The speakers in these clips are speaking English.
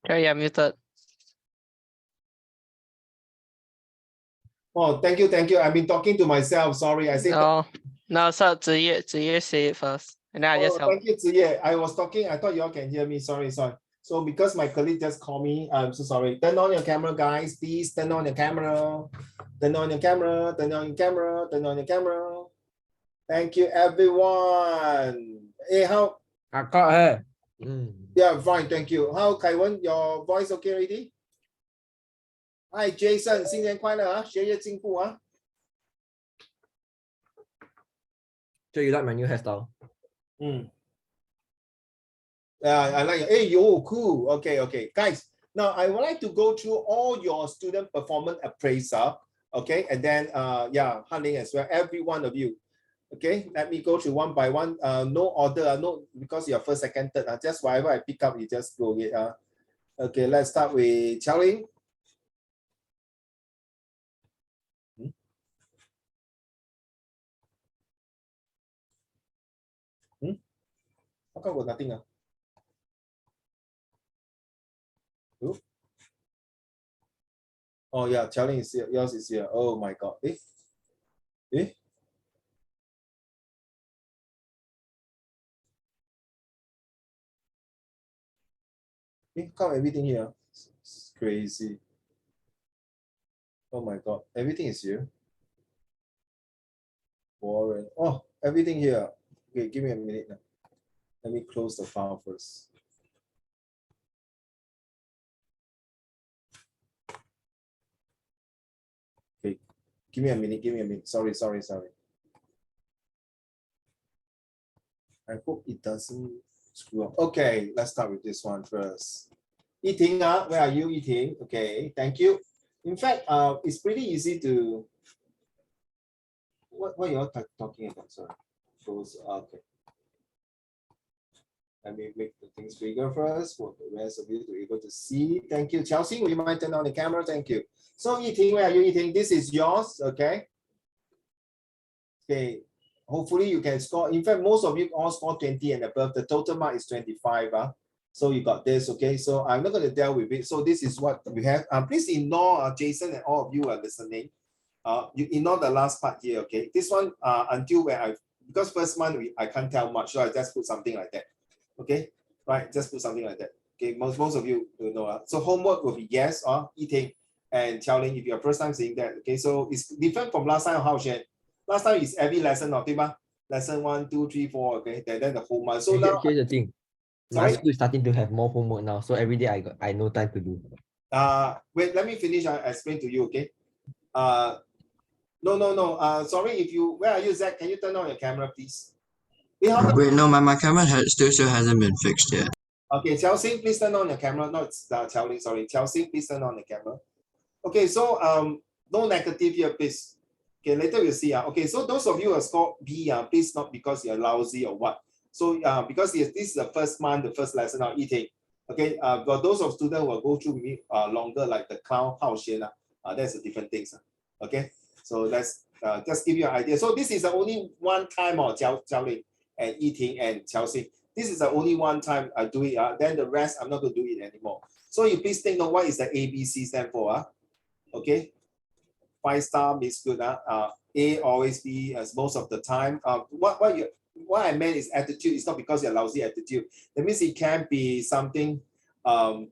Sorry, I'm muted. Oh, thank you, thank you. I've been talking to myself. Sorry, I said. No, so Ziye say it first, and then I just help. Thank you, Ziye. I was talking. I thought you all can hear me. Sorry. So because my colleague just called me, I'm so sorry. Turn on your camera, guys. Please turn on your camera. Turn on your camera. Turn on your camera. Turn on your camera. Thank you, everyone. Hey, how? I got her. Yeah, fine. Thank you. How, Kaiwen? Your voice okay already? Hi, Jason. 新年快乐啊！学业进步啊！ So you like my new hairstyle? Yeah, I like it. Hey, yo, cool. Okay. Guys, now I would like to go through all your student performance appraisal. Okay, and then yeah, Hanling as well, every one of you. Okay, let me go through one by one. No order, no, because you're first, second, third. Just whatever I pick up, you just go get. Okay, let's start with Xiaoling. How come got nothing? Ooh. Oh yeah, Xiaoling is here. Yours is here. Oh my God. Come everything here. It's crazy. Oh my God, everything is here. Boring. Oh, everything here. Okay, give me a minute now. Let me close the file first. Okay, give me a minute. Sorry. I hope it doesn't screw up. Okay, let's start with this one first. Yiting, where are you, Yiting? Okay, thank you. In fact, it's pretty easy to. What you're talking about? Sorry. Okay. Let me make the things bigger first for the rest of you to be able to see. Thank you. Chelsea, would you mind turn on the camera? Thank you. So Yiting, where are you, Yiting? This is yours, okay? Okay. Hopefully you can score. In fact, most of you all score 20 and above. The total mark is 25. So you got this, okay? So I'm not going to deal with it. So this is what we have. Please ignore Jason and all of you are listening. You ignore the last part here, okay? This one until where because first month I can't tell much, so I just put something like that. Okay, right, just put something like that. Okay, most of you will know. So homework will be yes or eating and Xiaoling if you're first time seeing that. Okay, so it's different from last time. How Shen? Last time is every lesson, lesson 1, 2, 3, 4. Okay, then the whole month. So now here's the thing. My school is starting to have more homework now, so every day I no time to do. Wait, let me finish. I explain to you. Okay. No. Sorry, if you where are you, Zach? Can you turn on your camera, please? Wait, no, my camera still hasn't been fixed yet. Okay, Chelsea, please turn on your camera. No, it's Xiaoling, sorry. Chelsea, please turn on the camera. Okay, so no negative here, please. Okay, later we'll see. Okay, so those of you who scored B, please not because you're lousy or what. So because this is the first month, the first lesson of eating. Okay, but those of students who will go through me longer, like the clown, how that's a different things. Okay, so let's just give you an idea. So this is the only one time of Xiaoling and eating and Chelsea. This is the only one time I do it. Then the rest, I'm not going to do it anymore. So you please take note what is the ABC stand for. Okay. 5-star means good. A always be as most of the time. What I meant is attitude. It's not because you're lousy attitude. That means it can be something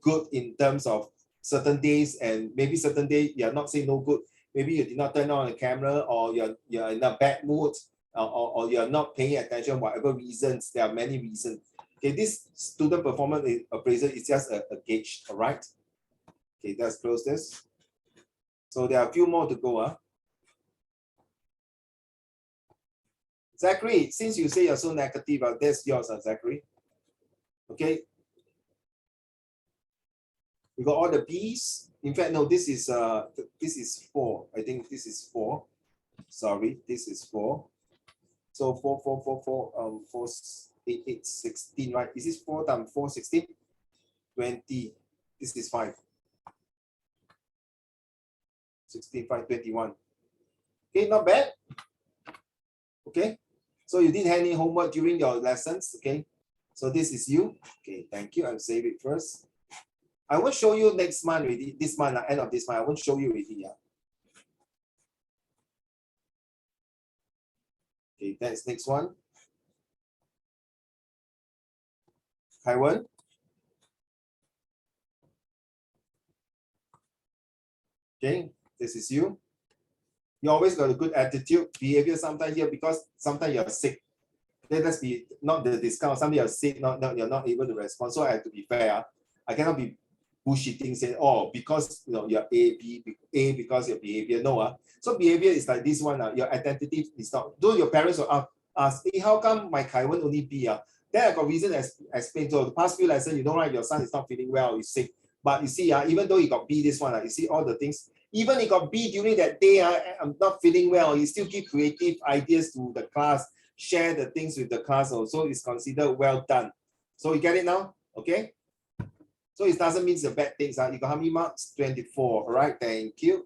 good in terms of certain days, and maybe certain day you're not saying no good. Maybe you did not turn on the camera, or you're in a bad mood. Or you're not paying attention, whatever reasons, there are many reasons. Okay, this student performance appraisal is just a gauge, all right? Okay, let's close this. So there are a few more to go. Zachary, since you say you're so negative, that's yours, Zachary. Okay. You got all the B's. In fact, no, this is 4. I think this is 4. Sorry, this is 4. So 4, 8, 16, right? Is this 4 times 4, 16? 20. This is 5. 16, 5, 21. Okay, not bad. Okay, so you didn't have any homework during your lessons. Okay, so this is you. Okay, thank you. I'll save it first. I won't show you next month already. This month, end of this month, I won't show you already. Yeah. Okay, that's next one. Taiwan. Okay, this is you. You always got a good attitude, behavior sometimes here because sometimes you're sick. Okay, let's be not the discount. Sometimes you're sick, you're not able to respond. So I have to be fair. I cannot be bullshitting saying, oh, because you're A because your behavior. No, so behavior is like this one. Your identity is not. Though your parents will ask, hey, how come my Kaiwan only B? Then I got reason to explain. So the past few lessons, you know, right, your son is not feeling well, he's sick. But you see, even though he got B this one, you see all the things. Even he got B during that day, I'm not feeling well. He still give creative ideas to the class, share the things with the class also. It's considered well done. So you get it now? Okay? So it doesn't mean it's a bad thing. You got how many marks? 24. All right, thank you.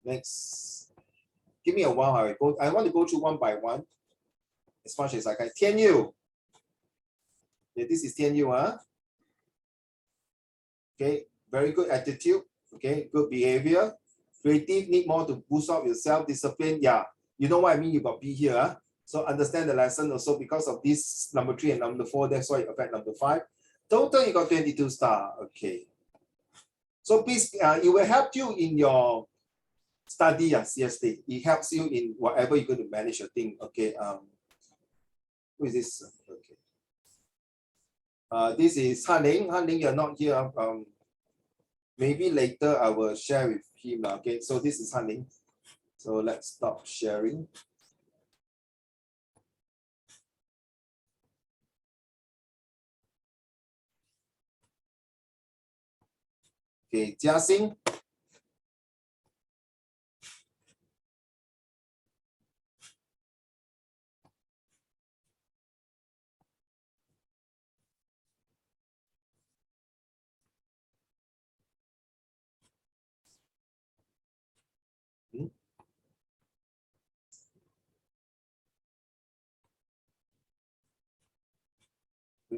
Next. Give me a while. I want to go through one by one as much as I can. Tianyu. Okay, this is Tianyu, huh? Okay, very good attitude. Okay, good behavior. Creative, need more to boost up your self-discipline. Yeah, you know what I mean? You got B here. Huh? So understand the lesson also because of this number 3 and number 4. That's why it affect number 5. Total, you got 22 star. Okay. So please, it will help you in your study. Seriously, it helps you in whatever you're going to manage your thing. Okay. Who is this? Okay. This is Hanling. Hanling, you're not here. Maybe later I will share with him. Okay. So this is Hanling. So let's stop sharing. Okay, Jiaxing.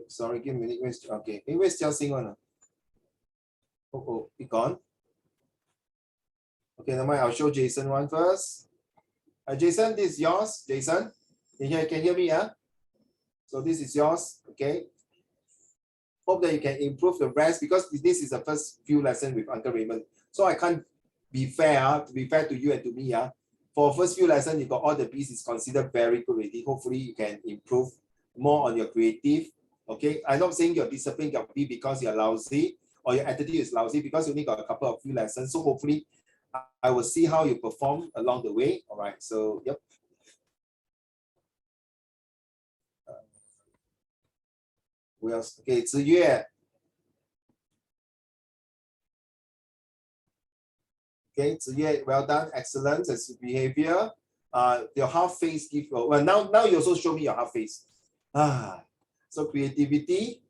Sorry, give me a minute. Okay, where's Jiaxing one? Oh, it gone. Okay, never mind. I'll show Jason one first. Jason, this is yours. Jason, can you hear me? So this is yours. Okay. Hope that you can improve the rest because this is the first few lessons with Uncle Raymond. So I can't be fair to be fair to you and to me. For first few lessons, you got all the B's is considered very good already. Hopefully you can improve more on your creative. Okay. I'm not saying your discipline got B because you're lousy or your attitude is lousy because you only got a couple of few lessons. So hopefully I will see how you perform along the way. All right. So yep. Who else? Okay, Ziyue. Okay, Ziyue, well done, excellent as behavior. Your half face give well now you also show me your half face. So creativity,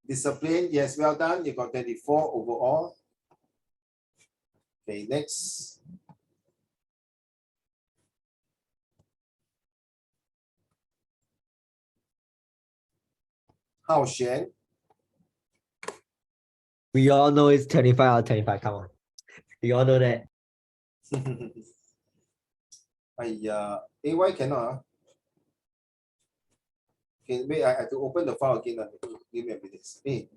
discipline, yes, well done. You got 24 overall. Okay, next. Hao Xuan. We all know it's 25 out of 25. Come on. We all know that. Why cannot? Okay, wait, I have to open the file again. Give me a minute. Hey,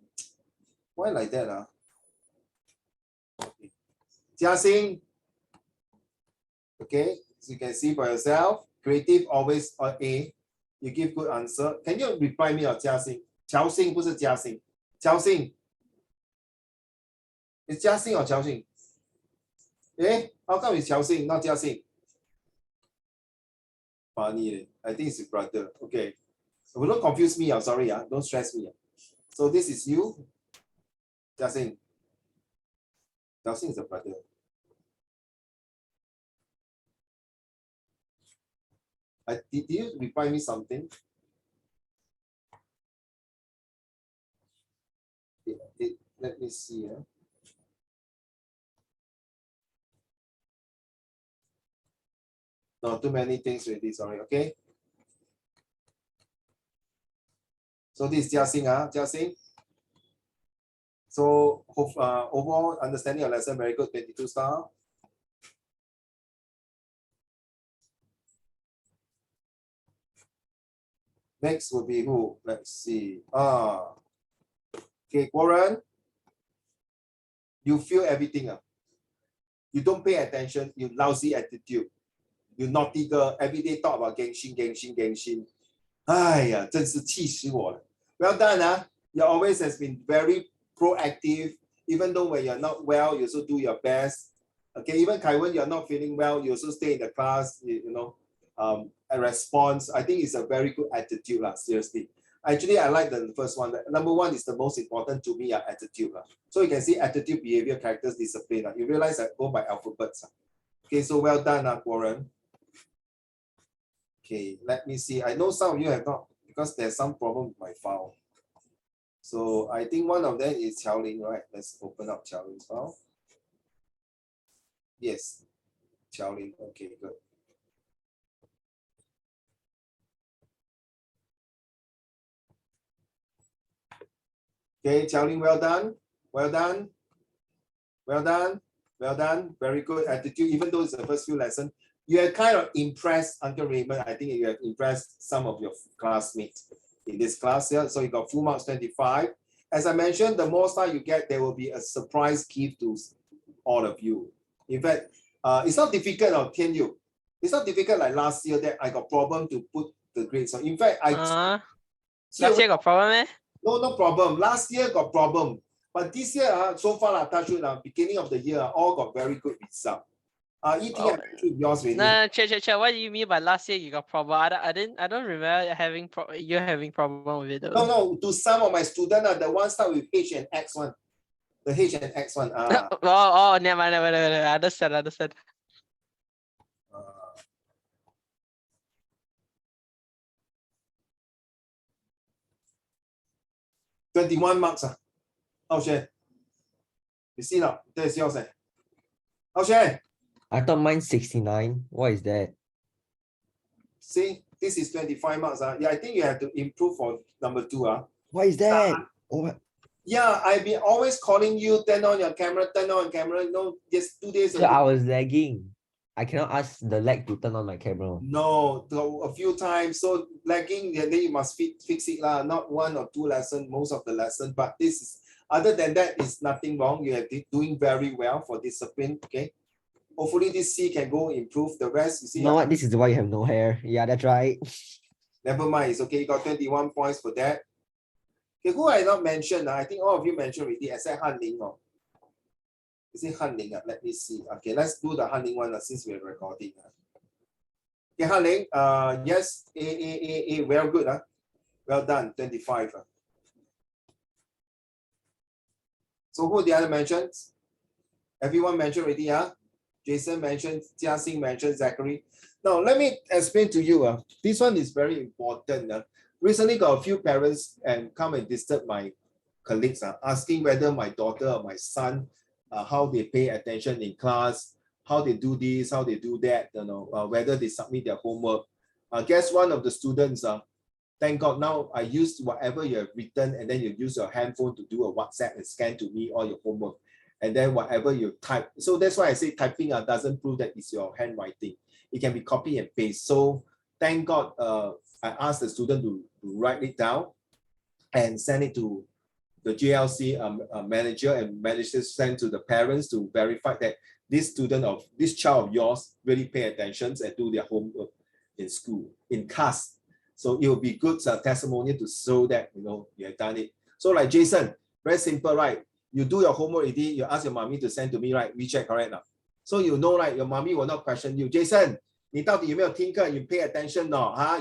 why like that? Okay. Jiaxing. Okay, so you can see for yourself. Creative always on A. You give good answer. Can you reply me or Jiaxing? Jiaxing 不是Jiaxing. Jiaxing. It's Jiaxing or Jiaxing? How come it's Jiaxing, not Jiaxing? Funny. I think it's your brother. Okay. So don't confuse me. Sorry. Don't stress me. So this is you. Jiaxing. Jiaxing is the brother. Did you reply me something? Let me see. No, too many things already. Sorry. Okay. So this is Jiaxing. Jiaxing. So overall understanding of lesson, very good, 22 star. Next will be who? Let's see. Okay, Warren. You feel everything. You don't pay attention, you lousy attitude. You naughty girl, every day talk about 更新。哎呀，真是气死我了。Well done, you always has been very proactive. Even though when you're not well, you also do your best. Okay, even Kaiwen, you're not feeling well, you also stay in the class, you know, a response. I think it's a very good attitude, seriously. Actually, I like the first one. Number one is the most important to me, attitude. So you can see attitude, behavior, characters, discipline. You realize that go by alphabets. Okay, so well done, Warren. Okay, let me see. I know some of you have not, because there's some problem with my file. So I think one of them is Qiaoling, right? Let's open up Qiaoling's file. Yes, Qiaoling. Okay, good. Okay, Qiaoling, well done. Well done. Well done. Well done. Very good attitude. Even though it's the first few lessons, you have kind of impressed Uncle Raymond. I think you have impressed some of your classmates in this class here. So you got full marks 25. As I mentioned, the more star you get, there will be a surprise gift to all of you. In fact, it's not difficult, I'll tell you. It's not difficult like last year that I got problem to put the grades. So in fact, last year got problem, eh? No problem. Last year got problem. But this year, so far, touch wood, beginning of the year, all got very good result. Yours already. No, check. What do you mean by last year you got problem? I don't remember having you having problem with it though. No. To some of my students, the one start with H and X one. The H and X one. Never. Understand. 21 marks. How Shen? You see now? That's yours. How Shen? I thought mine's 69. What is that? See, this is 25 marks. Yeah, I think you have to improve for number 2. What is that? Yeah, I've been always calling you, turn on your camera. No, just 2 days So ago. I was lagging. I cannot ask the lag to turn on my camera. No, a few times. So lagging, then you must fix it. Not 1 or 2 lessons, most of the lesson. But this is, other than that, is nothing wrong. You are doing very well for discipline. Okay. Hopefully this C can go improve. The rest, you see. You know what? This is why you have no hair. Yeah, that's right. Never mind. It's okay. You got 21 points for that. Okay, who I not mentioned? I think all of you mentioned already, except Han Ling. Is it Han Ling? Let me see. Okay, let's do the Han Ling one since we're recording. Okay, Han Ling. Yes, A. Well good. Well done. 25. So who the other mentioned? Everyone mentioned already. Jason mentioned, Jiaxing mentioned, Zachary. Now, let me explain to you. This one is very important. Recently, got a few parents and come and disturb my colleagues, asking whether my daughter or my son, how they pay attention in class, how they do this, how they do that, whether they submit their homework. Guess one of the students, thank God now I use whatever you have written and then you use your handphone to do a WhatsApp and scan to me all your homework. And then whatever you type. So that's why I say typing doesn't prove that it's your handwriting. It can be copy and paste. So thank God I asked the student to write it down and send it to the JLC manager, and manager send to the parents to verify that this student of this child of yours really pay attention and do their homework in school, in class. So it will be good testimony to show that you have done it. So like Jason, very simple, right? You do your homework already, you ask your mommy to send to me, right? We check, correct now. So you know, right? Your mommy will not question you. Jason, 你到底有没有听课? You pay attention,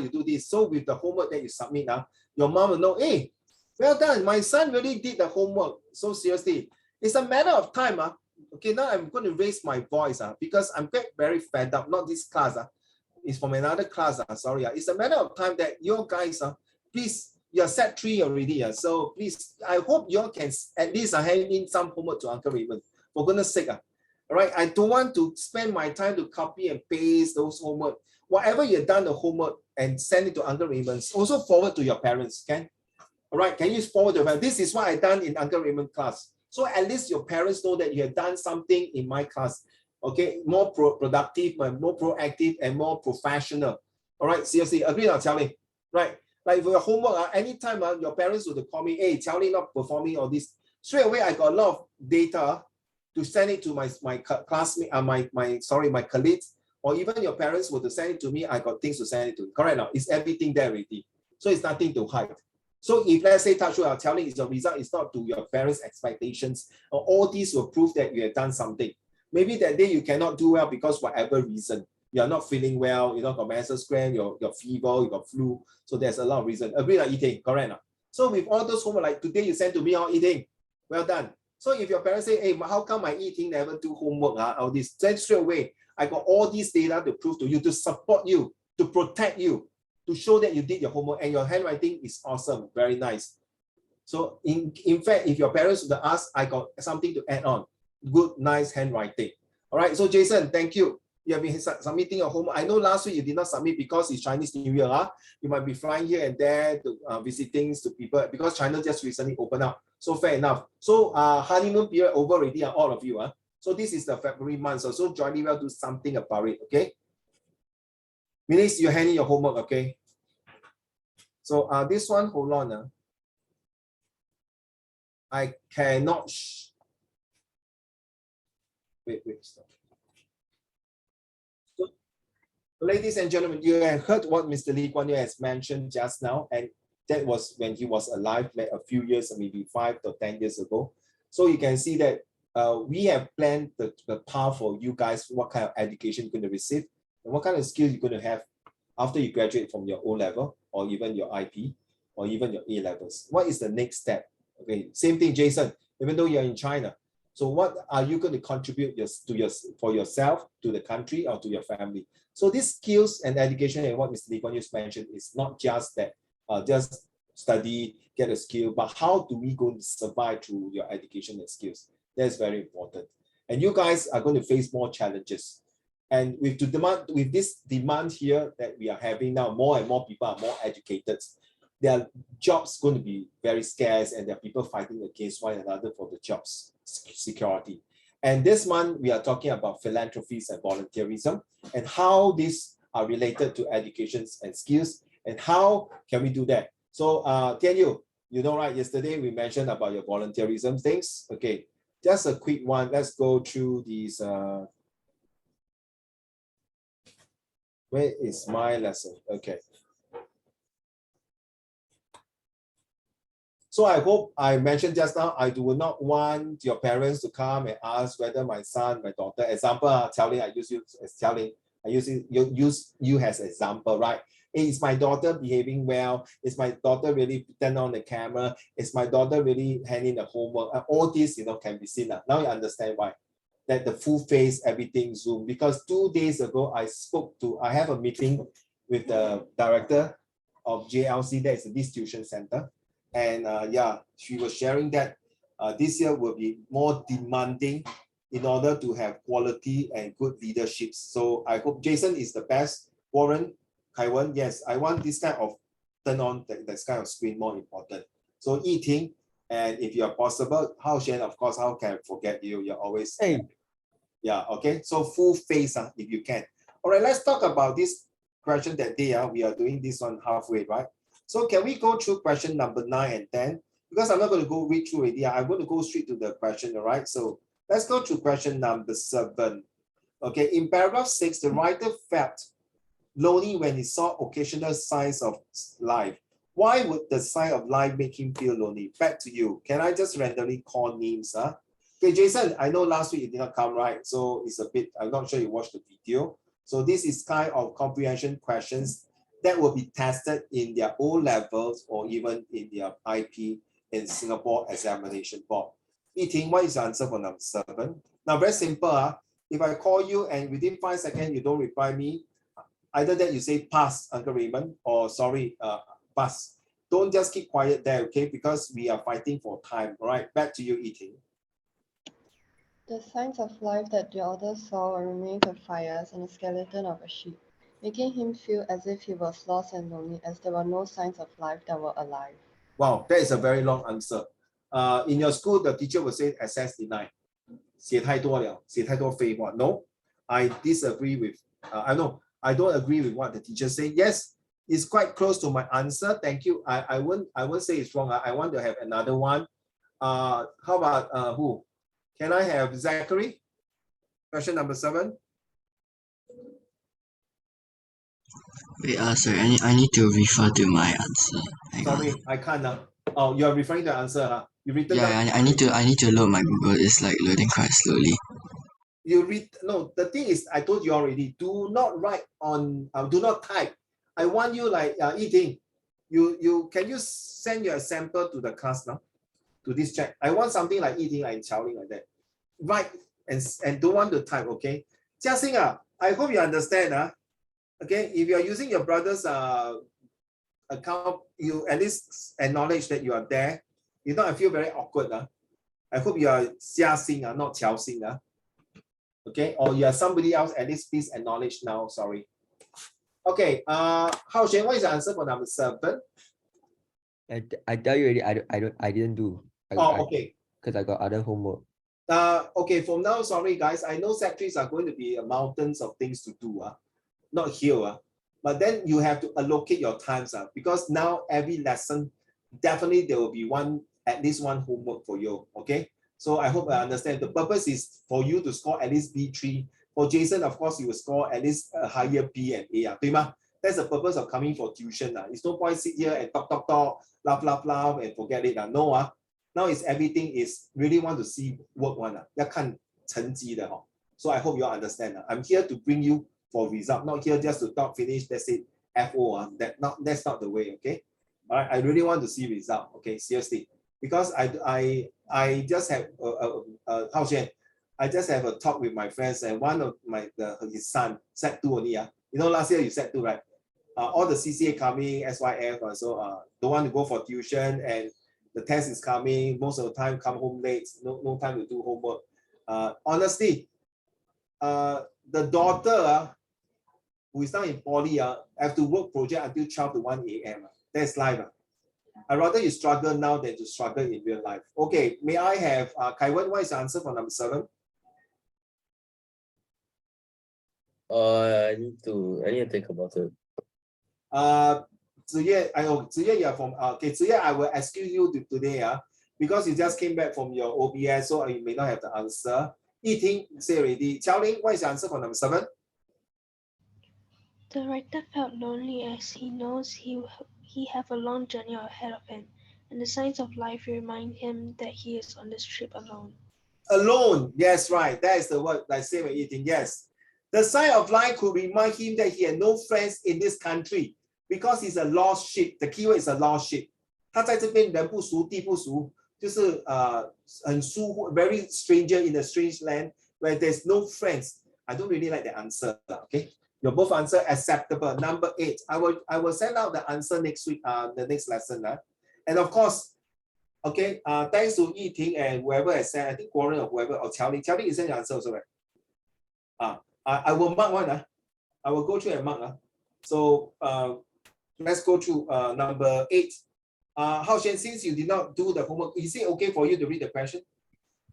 you do this. So with the homework that you submit, your mom will know, hey, well done. My son really did the homework. So seriously, it's a matter of time. Okay, now I'm going to raise my voice because I'm very fed up. Not this class. It's from another class. Sorry. It's a matter of time that you guys, please, you're set 3 already. So please, I hope you all can at least hand in some homework to Uncle Raymond. For goodness sake. All right, I don't want to spend my time to copy and paste those homework. Whatever you've done the homework and send it to Uncle Raymond, also forward to your parents, okay? All right, can you forward to them? This is what I done in Uncle Raymond class. So at least your parents know that you have done something in my class. Okay, more productive, more proactive, and more professional. All right, seriously, agree or Charlie? Right? Like for your homework, anytime your parents would call me, hey, Charlie not performing all this. Straight away, I got a lot of data to send it to my classmate, my colleagues, or even your parents would send it to me. I got things to send it to. Correct now? It's everything there already. So it's nothing to hide. So if let's say touch wood, I'm telling you, the result is not to your parents' expectations, or all these will prove that you have done something. Maybe that day you cannot do well because whatever reason, you are not feeling well, you know, got menses cramp, your fever, you got flu. So there's a lot of reason. Agree on eating, correct now? So with all those homework, like today you send to me on eating, well done. So if your parents say, hey, how come my eating never do homework, all this, then straight away, I got all these data to prove to you, to support you, to protect you, to show that you did your homework and your handwriting is awesome, very nice. So in fact, if your parents would ask, I got something to add on. Good, nice handwriting. All right, so Jason, thank you. You have been submitting your homework. I know last week you did not submit because it's Chinese New Year. You might be flying here and there to visiting to people because China just recently opened up. So fair enough. So honeymoon period over already, all of you. So this is the February month. So jointly we'll do something about it, okay? Means you're handing your homework, okay? So this one, hold on. I cannot. Wait, stop. So, ladies and gentlemen, you have heard what Mr. Lee Kuan Yew has mentioned just now, and that was when he was alive, like a few years, maybe 5 to 10 years ago. So you can see that we have planned the path for you guys, what kind of education you're going to receive, and what kind of skills you're going to have after you graduate from your O level, or even your IP, or even your A levels. What is the next step? Okay, same thing, Jason, even though you're in China. So what are you going to contribute for yourself, to the country, or to your family? So these skills and education, and what Mr. Lee Kuan Yew mentioned, is not just that, just study, get a skill, but how do we go to survive through your education and skills? That's very important. And you guys are going to face more challenges. And with this demand here that we are having now, more and more people are more educated. Their jobs going to be very scarce, and there are people fighting against one another for the jobs security. And this month we are talking about philanthropies and volunteerism, and how these are related to educations and skills, and how can we do that. So Tian Yu, you know, right, yesterday we mentioned about your volunteerism things. Okay, just a quick one. Let's go through these. Where is my lesson? Okay. So I hope I mentioned just now, I do not want your parents to come and ask whether my son, my daughter, example, Charlie, I use you as Charlie, I use you as example, right? Hey, is my daughter behaving well? Is my daughter really turn on the camera? Is my daughter really handling the homework? All this, you know, can be seen. Now you understand why. That the full face, everything Zoom. Because 2 days ago, I have a meeting with the director of JLC, that is the distribution center. And yeah, she was sharing that this year will be more demanding in order to have quality and good leadership. So I hope Jason is the best. Warren, Kaiwan, yes, I want this kind of turn on this kind of screen more important. So eating, and if you're possible, Hao Shen, of course, how can I forget you? You're always, Hey. Yeah, okay. So full face, if you can. All right, let's talk about this question that day. We are doing this one halfway, right? So can we go through question number 9 and 10? Because I'm not going to go read through it. I'm going to go straight to the question, all right? So let's go to question number 7. Okay, in paragraph 6, the writer felt lonely when he saw occasional signs of life. Why would the sign of life make him feel lonely? Back to you. Can I just randomly call names? Okay, Jason, I know last week you did not come, right? So it's a bit, I'm not sure you watched the video. So this is kind of comprehension questions that will be tested in their O levels or even in their IP in Singapore Examination Board. Yiting, what is the answer for number 7? Now, very simple. If I call you and within 5 seconds you don't reply me, either that you say pass, Uncle Raymond, or sorry, pass. Don't just keep quiet there, okay? Because we are fighting for time. All right, back to you, Yiting. The signs of life that the author saw were remains of fires and a skeleton of a sheep, making him feel as if he was lost and lonely, as there were no signs of life that were alive. Wow, that is a very long answer. in your school, the teacher will say access denied. 写太多了，写太多废话。No, I disagree with. I know I don't agree with what the teacher say. Yes, it's quite close to my answer. Thank you. I won't say it's wrong. I want to have another one. How about who? Can I have Zachary? Question number 7. Wait, sorry, I need to refer to my answer. Hang on. Sorry, I can't. Oh, you are referring to the answer, huh? You written down. Yeah, I need to load my Google. It's like loading quite slowly. You read. No, the thing is, I told you already. Do not write on. Do not type. I want you like eating. Can you send your sample to the class now? To this chat. I want something like eating, like chowing, like that. Write and don't want to type. Okay. Jiaxing, I hope you understand. Okay. If you are using your brother's account, you at least acknowledge that you are there. You know, I feel very awkward. I hope you are Jiaxing, not Qiaoxing. Okay, or you are somebody else, at least please acknowledge now. Sorry. Okay, Hao Xuan, what is the answer for number 7? I tell you already, I didn't do. Okay. Because I got other homework. Okay, from now, sorry guys, I know Sec3s are going to be mountains of things to do, not here. But then you have to allocate your times, because now every lesson, definitely there will be at least one homework for you, okay? So I hope I understand. The purpose is for you to score at least B3. For Jason, of course, you will score at least a higher B and A. That's the purpose of coming for tuition. It's no point sit here and talk, laugh, and forget it. No, now it's everything is really want to see work one. 要看成绩的. So I hope you all understand. I'm here to bring you for result, not here just to talk, finish, that's it, FO. That's not the way, okay? All right, I really want to see result, okay? Seriously. Because I just have Hao Xuan, I just have a talk with my friends, and one of his son, Sec2 only. You know, last year you Sec2, right? All the CCA coming, SYF, so don't want to go for tuition, and the test is coming. Most of the time come home late, no time to do homework. Honestly, the daughter who is now in poly have to work project until 12 to 1 a.m. That's life. I'd rather you struggle now than to struggle in real life. Okay, may I have Kai Wen, what is the answer for number 7? I need to think about it. Ziye, you are from okay. Ziye, I will excuse you today, because you just came back from your OBS, so you may not have the answer. Yiting say already. Qiaoling, what is the answer for number 7? The writer felt lonely as he knows he have a long journey ahead of him, and the signs of life remind him that he is on this trip alone. Alone, yes, right. That is the word like same as eating. Yes, the sign of life could remind him that he had no friends in this country because he's a lost sheep. The keyword is a lost sheep. 他在这边人不熟地不熟，就是很疏忽 very stranger in a strange land where there's no friends. I don't really like the answer. Okay. Your both answer acceptable. Number 8. I will send out the answer next week, the next lesson. And of course, okay, thanks to Yiting and whoever has said, I think Warren or whoever, or Qiaoling is sending the answer also, right? I will mark one. I will go through and mark. So let's go through number 8. Hao Xuan, since you did not do the homework, is it okay for you to read the question?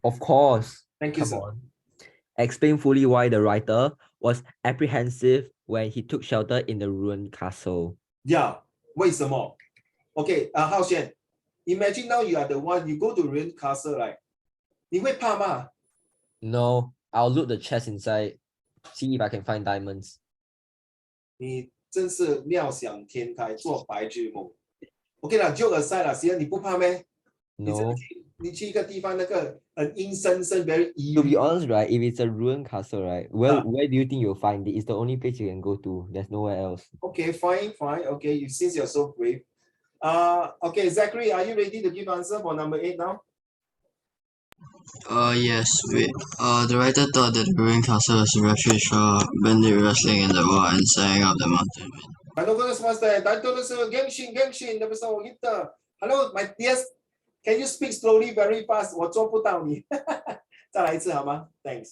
Of course. Thank you, Come sir. on. Explain fully why the writer was apprehensive when he took shelter in the ruined castle. Yeah, 为什么? Okay, Hao Xuan, imagine now you are the one, you go to ruined castle, right? 你会怕吗? No, I'll loot the chest inside, see if I can find diamonds. 你真是妙想天开，做白日梦。Okay 啦 ，joke aside 啦，其实你不怕咩？ No. 你去一个地方，那个很阴森森 ，very To be eerie。 honest, right, if it's a ruined castle, right, where do you think you'll find it? It's the only place you can go to. There's nowhere else. Okay, fine. Okay, since you're so brave. Okay, Zachary, are you ready to give answer for number 8 now? Yes, wait. The writer thought that the ruined castle was a refuge for bandit wrestling in the war and sighing of the mountain wind. Hello, my dears. Can you speak slowly, very fast? 我做不到你。再来一次好吗？ Thanks.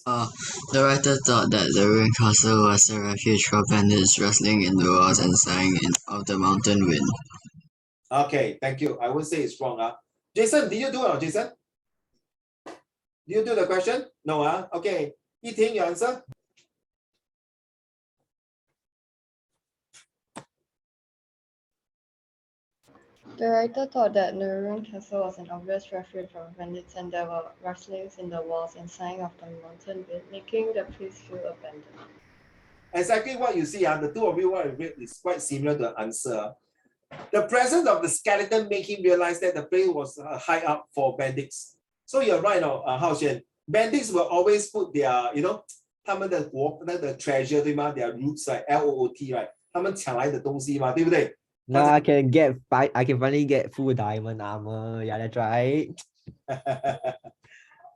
The writer thought that the ruined castle was a refuge for bandits wrestling in the wars and sighing of the mountain wind. Okay, thank you. I won't say it's wrong. Jason, did you do it, Jason? Did you do the question? No, okay. Yiting, your answer? The writer thought that the ruined castle was an obvious refuge from bandits and there were rustlings in the walls and sighing of the mountain wind, making the place feel abandoned. Exactly what you see, the two of you what I read is quite similar to the answer. The presence of the skeleton made him realize that the place was high up for bandits. So you're right, Hao Xian. Bandits will always put their, you know, 他们的treasure 对吗？ Their roots right, LOOT right， 他们抢来的东西嘛，对不对？ Now I can finally get full diamond armor. Yeah, that's right.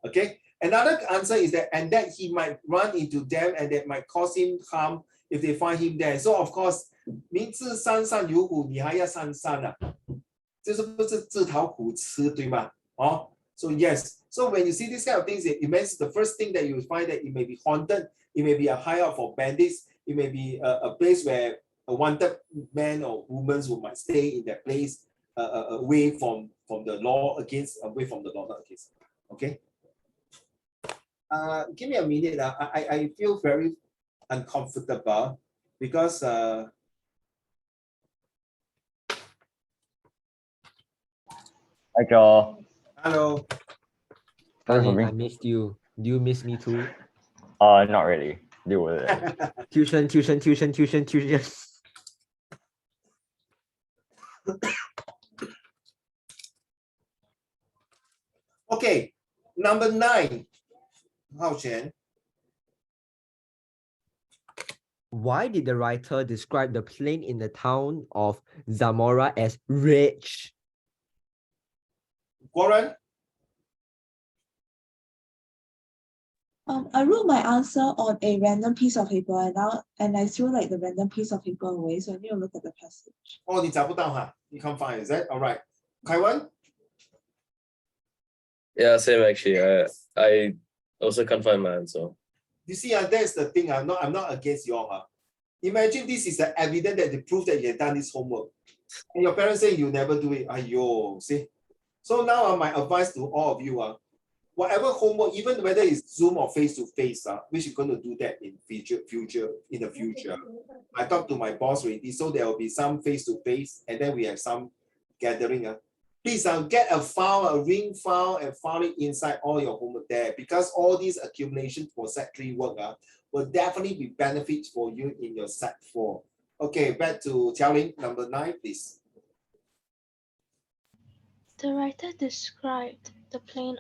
Okay. Another answer is that, and that he might run into them and that might cause him harm if they find him there. So of course, 明知山上有虎，你还要上山啊，就是不是自讨苦吃，对吗？哦。So yes, so when you see this kind of things, it means the first thing that you find that it may be haunted, it may be a hideout for bandits, it may be a place where a wanted man or woman who might stay in that place, away from the law, away from the law, not against. Okay. Give me a minute. I feel very uncomfortable because Hi, Joe. hello. I missed you. Do you miss me too? Not really. Deal with it. Tuition. Okay, number 9. Hao Chen. Why did the writer describe the plain in the town of Zamora as rich? Warren. I wrote my answer on a random piece of paper and I threw like the random piece of paper away, so I need to look at the passage. Oh, 你找不到哈? You can't find, is that all right? Kaiwan? Yeah, same actually. I also can't find my answer. You see, that's the thing. I'm not against you all. Imagine this is the evidence that they prove that you have done this homework. And your parents say you never do it. Ayo, see? So now my advice to all of you, whatever homework, even whether it's Zoom or face-to-face, which you're going to do that in the future. I talked to my boss already, so there will be some face-to-face, and then we have some gathering. Please get a file, a ring file, and file it inside all your homework there, because all these accumulations for Set 3 work will definitely be benefits for you in your Set 4. Okay, back to Xiaoling, number 9, please. The writer described the plain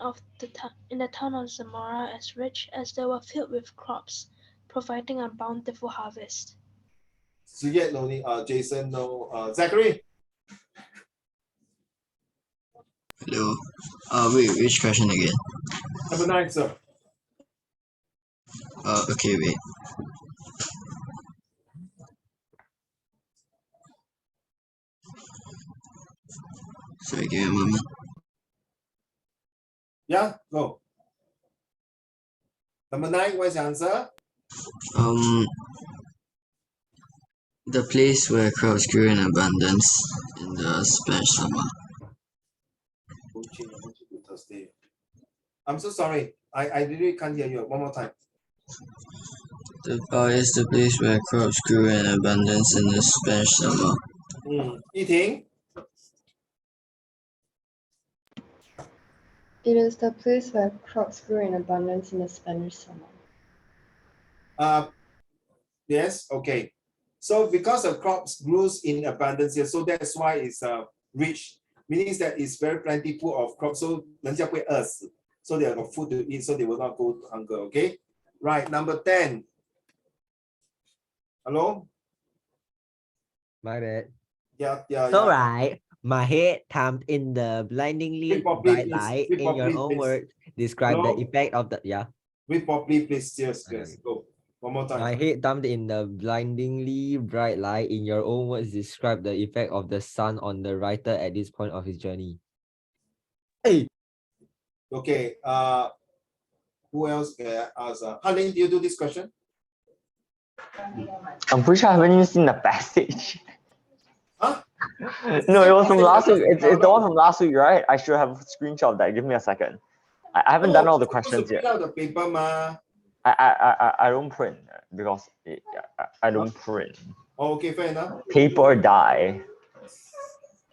in the town of Zamora as rich as they were filled with crops, providing a bountiful harvest. Suyet, no, Jason, no, Zachary. Hello. Wait, which question again? Number 9, sir. Okay, wait. Sorry, give me a moment. Yeah, go. Number 9, what's the answer? The place where crops grew in abundance in the Spanish summer. I'm so sorry. I really can't hear you. One more time. It's the place where crops grew in abundance in the Spanish summer. Yiting? It is the place where crops grew in abundance in the Spanish summer. Yes, okay. So because the crops grows in abundance here, so that's why it's rich. Meaning that it's very plentiful of crops, so 人家不会饿死. So they have got food to eat, so they will not go to hunger, okay? Right, number 10. Hello? My bad. Yeah. So right, my head thumped in the blindingly bright light. In your own words, describe the effect of the Read properly, please. Yes. Go. One more time. My head thumped in the blindingly bright light. In your own words, describe the effect of the sun on the writer at this point of his journey. Hey. Okay. Who else can I ask? Hanling, do you do this question? I'm pretty sure I haven't even seen the passage. Huh? No, it was from Message last that week. was It's the one downloaded. from last week, right? I should have a screenshot of that. Give me a second. I haven't done all the you're supposed questions to yet. print out the paper, ma. I don't print because I don't print. Oh, okay, fair enough. Paper die.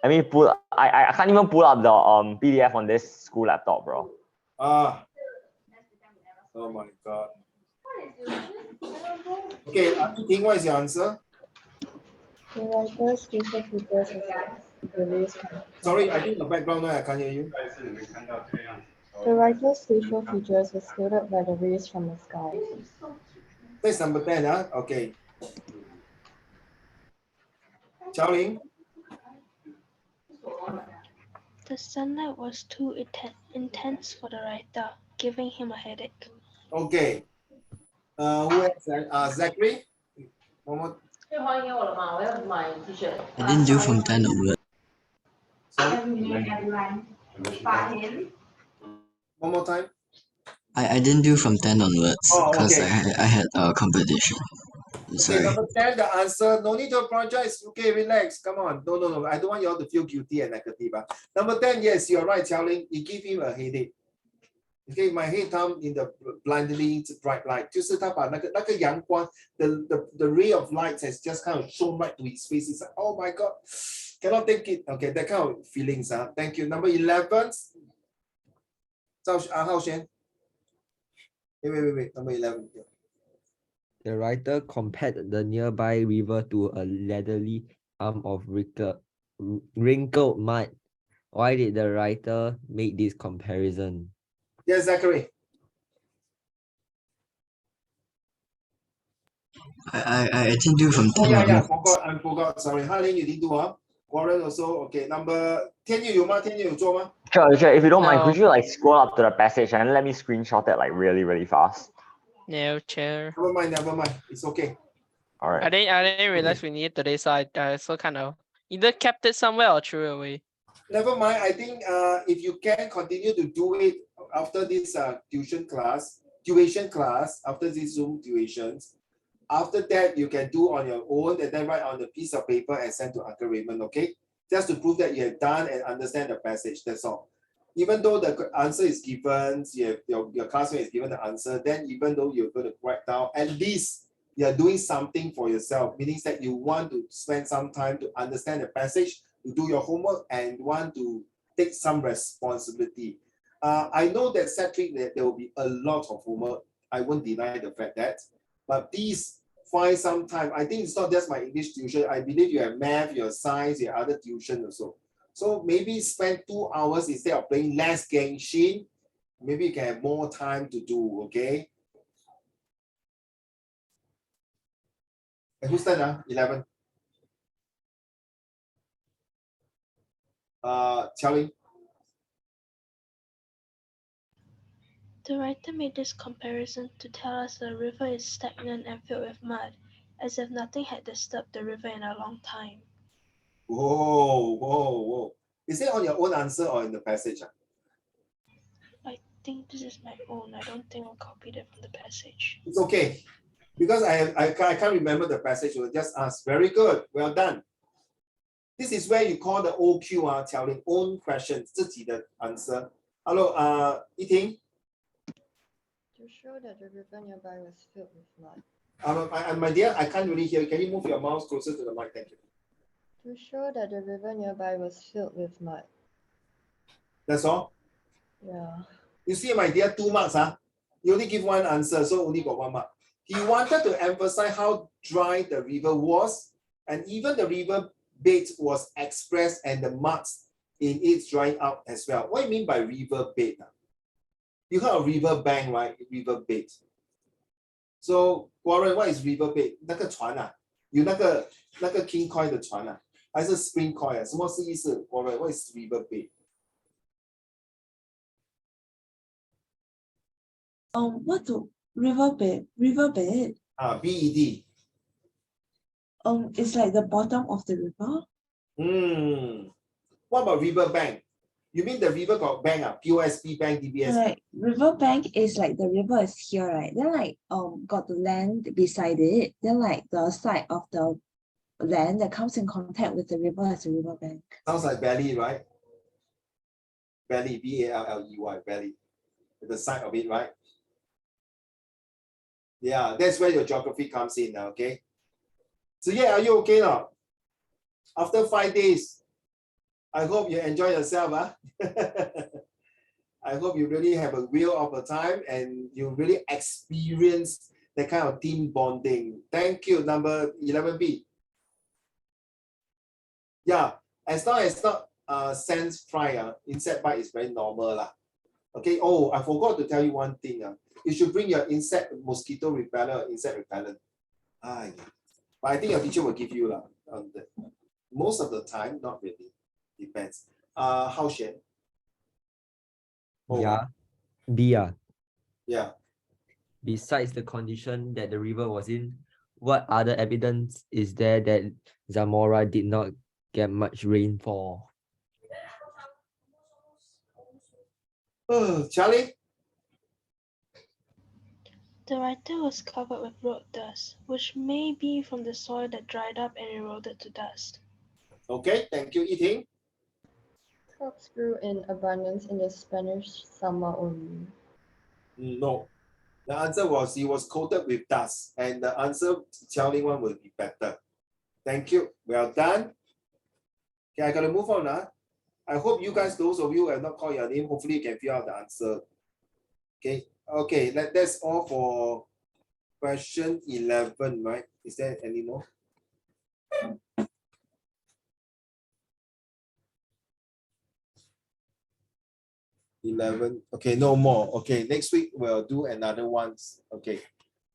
I mean, I can't even pull up the PDF on this school laptop, bro. Ah. Oh my God. Okay, Ting, what is your answer? The writer's facial features was erased from the Sorry, sky. I think the background noise, I can't hear you. The writer's facial features was filtered by the rays from the sky. That's number 10, huh? Okay. Xiaoling? The sunlight was too intense for the writer, giving him a headache. Okay. Who else? Zachary? One more. I didn't do from 10 onward. Sorry? One more time. I didn't do from 10 onwards Oh, because okay. I had a competition. Okay, Sorry. number 10, the answer. No need to apologize. Okay, relax. Come on. No. I don't want you all to feel guilty and negative. Number 10, yes, you're right, Xiaoling. It gave him a headache. Okay, my head down in the blindingly bright light. 就是他把那个阳光 the ray of light has just kind of shone right to his face. It's like, oh my God, cannot take it. Okay, that kind of feelings. Thank you. Number 11. Hao Xuan. Wait. Number 11. Yeah. The writer compared the nearby river to a leathery arm of wrinkled mud. Why did the writer make this comparison? Yes, Zachary. I didn't do from 10 Oh yeah, onwards. I forgot. Sorry, Haling, you didn't do Warren also. Okay, number 10 you ma? 10 you做吗? Sure. If you don't mind, No. could you like scroll up to the passage and let me screenshot it like really fast? No, chair. Never mind. It's okay. All right. I didn't realize we needed today, so I so kind of either kept it somewhere or threw it away. Never mind. I think if you can continue to do it after this tuition class, after these Zoom tuitions, after that you can do on your own and then write on a piece of paper and send to Uncle Raymond, okay? Just to prove that you have done and understand the passage, that's all. Even though the answer is given, your classmate is given the answer, then even though you're going to write down, at least you're doing something for yourself, meaning that you want to spend some time to understand the passage, to do your homework, and want to take some responsibility. I know that Cedric, there will be a lot of homework. I won't deny the fact that, but please find some time. I think it's not just my English tuition. I believe you have math, your science, your other tuition also. So maybe spend 2 hours instead of playing less Genshin. Maybe you can have more time to do, okay? And who's that? 11. Charlie. The writer made this comparison to tell us the river is stagnant and filled with mud, as if nothing had disturbed the river in a long time. Whoa. Is it on your own answer or in the passage? I think this is my own. I don't think I copied it from the passage. It's okay. Because I can't remember the passage. We'll just ask. Very good. Well done. This is where you call the OQ, telling own questions, 自己的 answer. Hello, Yiting. To show that the river nearby was filled with mud. My dear, I can't really hear you. Can you move your mouse closer to the mic? Thank you. To show that the river nearby was filled with mud. That's all? Yeah. You see, my dear, 2 marks. You only give one answer, so only got 1 mark. He wanted to emphasize how dry the river was, and even the river bed was expressed and the muds in its drying out as well. What do you mean by river bed? You heard of river bank, right? River bed. So, Warren, what is river bed? 那个船有那个 King Koi 的船还是 Spring Koi 什么是意思 Warren, what is river bed? What do riverbed? Riverbed. BED. It's like the bottom of the river. What about river bank? You mean the river got bank? POSB bank, DBS? Like riverbank is like the river is here, right? Then like got the land beside it. Then like the side of the land that comes in contact with the river as a riverbank. Sounds like valley, right? Valley, V-A-L-L-E-Y, valley. At the side of it, right? Yeah, that's where your geography comes in now, okay? So yeah, are you okay now? After 5 days, I hope you enjoy yourself. Huh? I hope you really have a wheel of a time and you really experience that kind of team bonding. Thank you, number 11B. Yeah, as long as not sense fry, insect bite is very normal. Okay, oh, I forgot to tell you one thing. You should bring your insect mosquito repellent or insect repellent. Yeah. But I think your teacher will give you most of the time, not really. Depends. How Shen? Oh, Yeah. B. yeah. Besides the condition that the river was in, what other evidence is there that Zamora did not get much rainfall? Charlie? The writer was covered with road dust, which may be from the soil that dried up and eroded to dust. Okay, thank you, Yiting. Crops grew in abundance in the Spanish summer only. No. The answer was he was coated with dust, and the answer Xiaoling one will be better. Thank you. Well done. Okay, I gotta move on now. I hope you guys, those of you who have not called your name, hopefully you can figure out the answer. Okay, that's all for question 11, right? Is there any more? Okay, no more. Okay, next week we'll do another one. Okay,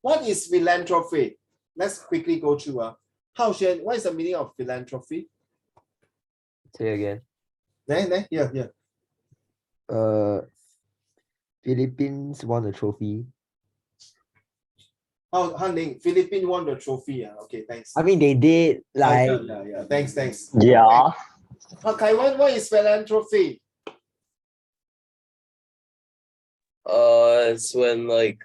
what is philanthropy? Let's quickly go through. Hao Xuan, what is the meaning of philanthropy? Say again. Here. Philippines won a trophy. Oh, Hanling, Philippines won the trophy. Okay, thanks. I mean, they did like. Yeah. Thanks. Yeah. Kaiwan, what is philanthropy? It's when like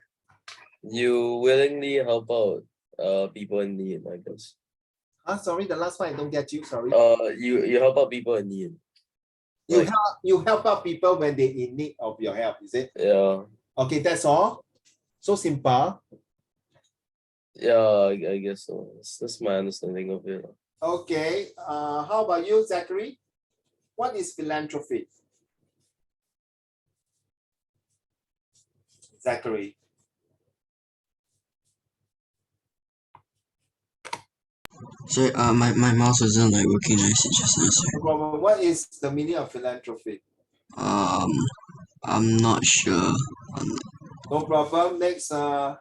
you willingly help out people in need, I guess. Sorry, the last one I don't get you. Sorry. You help out people in need. You help out people when they're in need of your help, is it? Yeah. Okay, that's all. So simple. Yeah, I guess so. That's my understanding of it. Okay. How about you, Zachary? What is philanthropy? Zachary. Sorry, my mouse wasn't like working nicely just now. Sorry. No problem. What is the meaning of philanthropy? I'm not sure. No problem. Next, Xiaoling.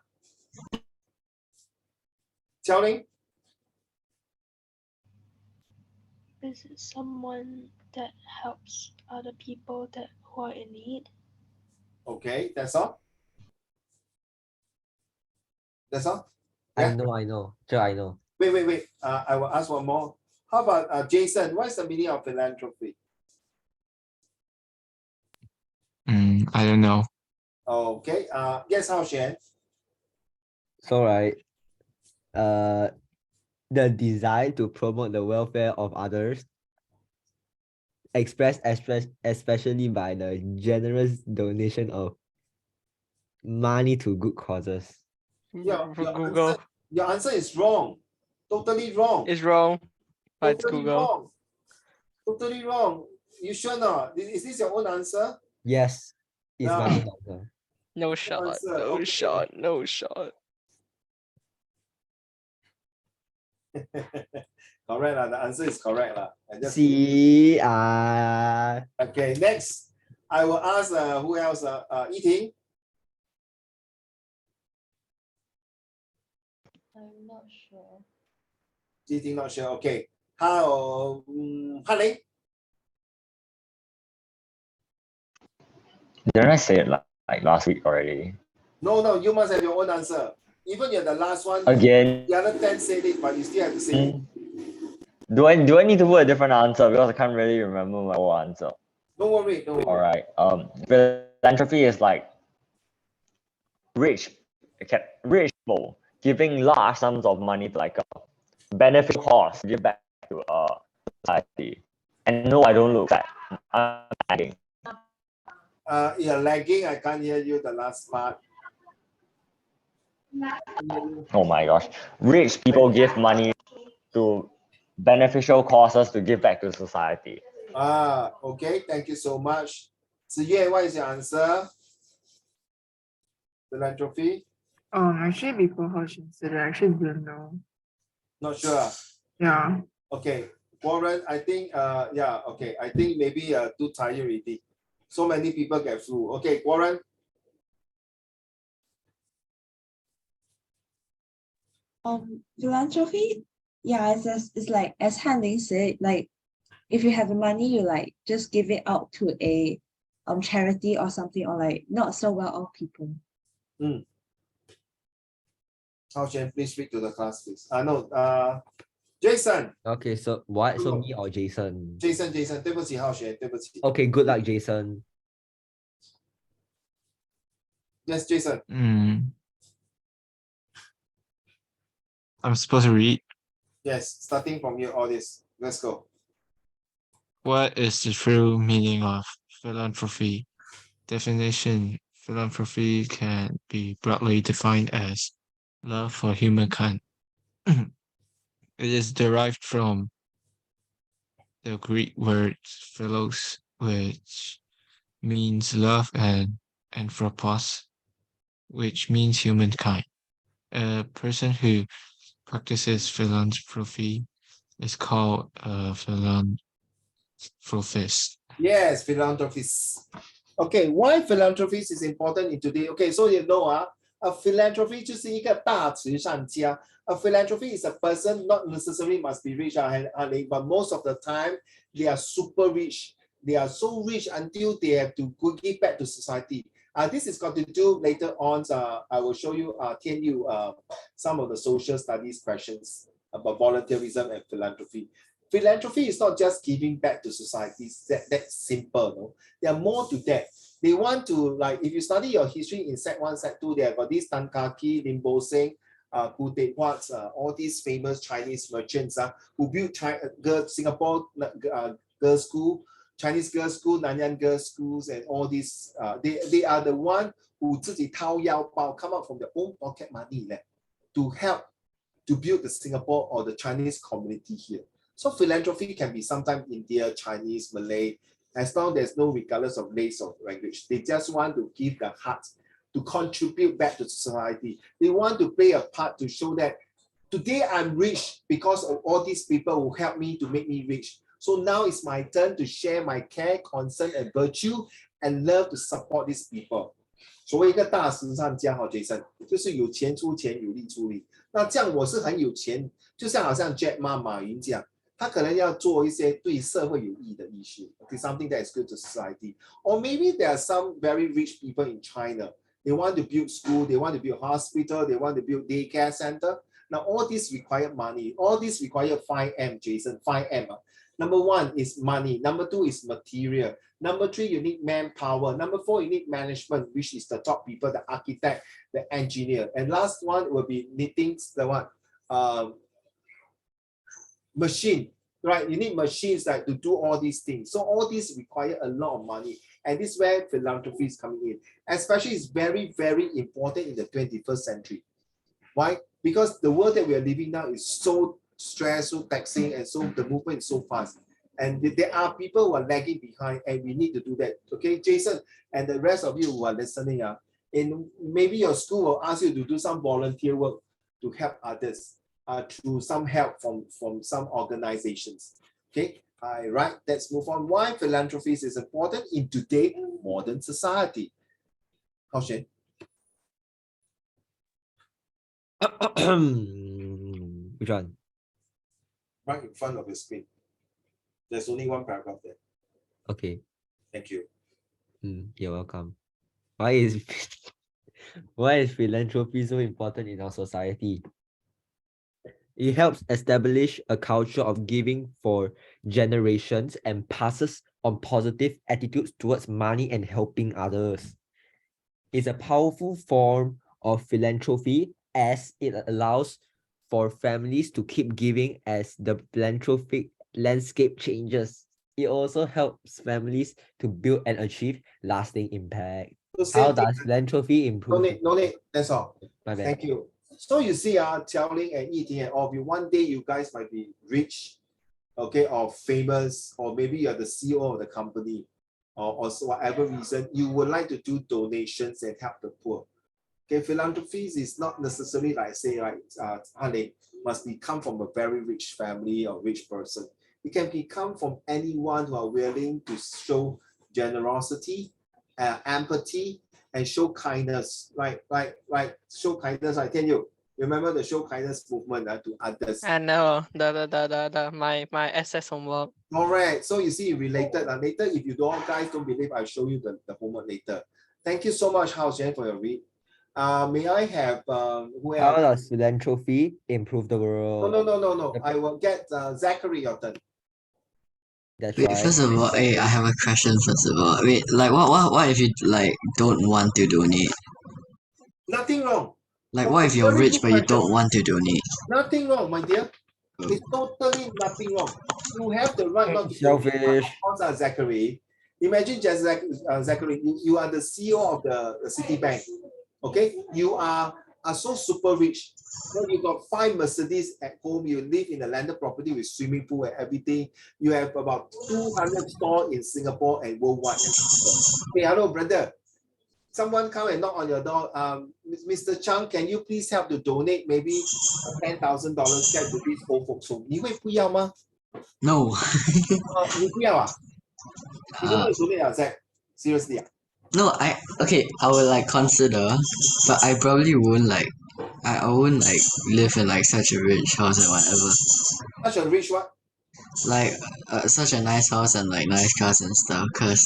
Is it someone that helps other people who are in need? Okay, that's all. That's all. I know. Sure, I know. Wait. I will ask one more. How about Jason? What is the meaning of philanthropy? I don't know. Okay. Yes, Hao Xuan. So right, the desire to promote the welfare of others, expressed especially by the generous donation of money to good causes. Google. Your answer is wrong. Totally wrong. It's wrong. But it's Totally Google. wrong. Totally wrong. You sure not? Is this your own answer? Yes, it's No. my own answer. No shot. answer. No Okay. shot. No shot. Correct. The answer is correct. See, Okay, next. I will ask who else? Yiting. I'm not sure. Yiting not sure. Okay. How Hanling? Didn't I say it like last week already? No, you must have your own answer. Even you're the last one. Again. The other 10 said it, but you still have to say it. Do I need to put a different answer because I can't really remember my whole answer? Don't worry. All right. Philanthropy is like rich people giving large sums of money to like beneficial cause to give back to society. And no, I don't look bad. I'm lagging. You're lagging. I can't hear you the last part. Oh my gosh. Rich people give money to beneficial causes to give back to society. Okay. Thank you so much. Ziyue, what is your answer? Philanthropy? Actually, before how she said, I actually didn't know. Not sure. Yeah. Okay. Warren, I think, yeah, okay. I think maybe too tired already. So many people get flu. Okay, Warren. Philanthropy, yeah, it's like as Han Ling said, like if you have the money, you like just give it out to a charity or something, or like not so well off people. Hao Shen, please speak to the class, please. No, Jason. Okay, so what? So me or Jason? Jason, 对不起，浩璇，对不起。Okay, good luck, Jason. Yes, Jason. I'm supposed to read. Yes, starting from your audience. Let's go. What is the true meaning of philanthropy? Definition: philanthropy can be broadly defined as love for humankind. It is derived from the Greek word philos, which means love, and anthropos, which means humankind. A person who practices philanthropy is called a philanthropist. Yes, philanthropist. Okay, why philanthropist is important in today? Okay, so you know, a philanthropy 就是一个大慈善家。A philanthropy is a person, not necessarily must be rich, but most of the time they are super rich. They are so rich until they have to give back to society. This is got to do later on. I will show you, some of the social studies questions about volunteerism and philanthropy. Philanthropy is not just giving back to society. That's simple. No? There are more to that. They want to, like, if you study your history in Sec1, Sec2, they have got these Tan Kah Kee, Lim Bo Seng, Pu Teh Huat, all these famous Chinese merchants who built Singapore girls' school, Chinese girls' school, Nanyang girls' schools, and all these. They are the one who 自己掏腰包 come out from their own pocket money to help to build the Singapore or the Chinese community here. So philanthropy can be sometimes India, Chinese, Malay, as long as there's no regardless of race or language. They just want to give their heart to contribute back to society. They want to play a part to show that today I'm rich because of all these people who helped me to make me rich. So now it's my turn to share my care, concern, and virtue and love to support these people. 所谓一个大慈善家哈 ，Jason 就是有钱出钱，有力出力。那这样我是很有钱，就像好像 Jack Ma 马云这样，他可能要做一些对社会有益的艺术 ，okay, something that is good to society. Or maybe there are some very rich people in China. They want to build school, they want to build hospital, they want to build daycare center. Now all this require money. All this require 5M, Jason. 5M. Number one is money. Number two is material. Number three, you need manpower. Number four, you need management, which is the top people, the architect, the engineer. And last one will be needing the what? Machine, right? You need machines like to do all these things. So all these require a lot of money. And this is where philanthropy is coming in. Especially it's very, very important in the 21st century. Why? Because the world that we are living now is so stressful, taxing, and so the movement is so fast. And there are people who are lagging behind, and we need to do that. Okay, Jason, and the rest of you who are listening, and maybe your school will ask you to do some volunteer work to help others through some help from some organizations. Okay, right, let's move on. Why philanthropy is important in today's modern society? Hao Shen. Which one? Right in front of the screen. There's only one paragraph there. Okay. Thank you. You're welcome. Why is philanthropy so important in our society? It helps establish a culture of giving for generations and passes on positive attitudes towards money and helping others. It's a powerful form of philanthropy as it allows for families to keep giving as the philanthropic landscape changes. It also helps families to build and achieve lasting impact. So How same thing. does philanthropy improve? No need. That's all. My bad. Thank you. So you see, Xiao Ling and Yiting and all of you, one day you guys might be rich, okay, or famous, or maybe you're the CEO of the company, or so whatever reason, you would like to do donations and help the poor. Okay, philanthropy is not necessarily like say, right, must come from a very rich family or rich person. It can come from anyone who are willing to show generosity, empathy, and show kindness. Like show kindness. I tell you, remember the show kindness movement to others. I know my SS homework. Correct. So you see, related. Later, if you guys don't believe, I'll show you the homework later. Thank you so much, Hao Xian, for your read. May I have who How else? does philanthropy improve the world? No. I will get Zachary, your turn. That's Wait, right. first of all, hey, I have a question. First of all, wait, like, what if you like don't want to donate? Nothing wrong. Like, what if you're Very rich good but you question. don't want to donate? Nothing wrong, my dear. It's totally nothing wrong. You have the right not to donate. Selfish. Of course, Zachary. Imagine just Zachary, you are the CEO of the Citibank. Okay, you are so super rich. Well, you got 5 Mercedes at home. You live in a landed property with swimming pool and everything. You have about 200 stores in Singapore and worldwide. Hey, hello, brother. Someone come and knock on your door. Mr. Chang, can you please help to donate maybe $10,000 get to this old folks home? 你会不要吗？ No. 你不要啊？你都没有 donate 啊 Zach? Seriously 啊？ No, okay, I would like consider, but I probably won't like, I won't like live in like such a rich house and whatever. Such a rich what? Like such a nice house and like nice cars and stuff. Cause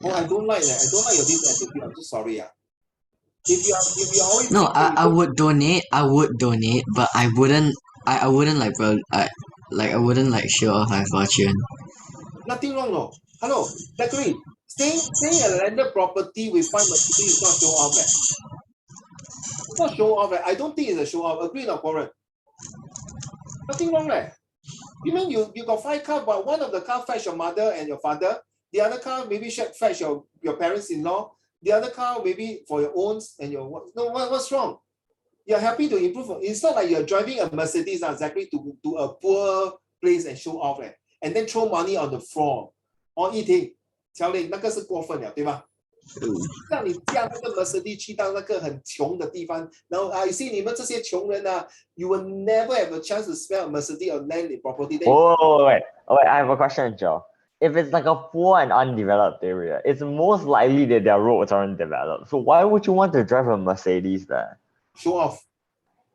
Oh, I don't like that. I don't like your this attitude. I'm so sorry. If you always no, think that you I don't- would donate. I would donate, but I wouldn't. I wouldn't like bro. I wouldn't like show off my fortune. nothing wrong, no. Hello, Zachary. Staying a landed property with 5 Mercedes is not show off. It's not show off. I don't think it's a show off. Agree or not, Warren? Nothing wrong. You mean you got 5 cars, but one of the car fetch your mother and your father, the other car maybe fetch your parents-in-law, the other car maybe for your own and your what's wrong? You're happy to improve. It's not like you're driving a Mercedes, Zachary, to a poor place and show off, and then throw money on the floor. Or 一听，乔玲那个是过分了，对吗？让你驾那个 Mercedes 去到那个很穷的地方，然后you see 你们这些穷人you will never have a chance to spend a Mercedes or land in property. Wait, I have a question, Joe. If it's like a poor and undeveloped area, it's most likely that their roads aren't developed. So why would you want to drive a Mercedes there? Show off.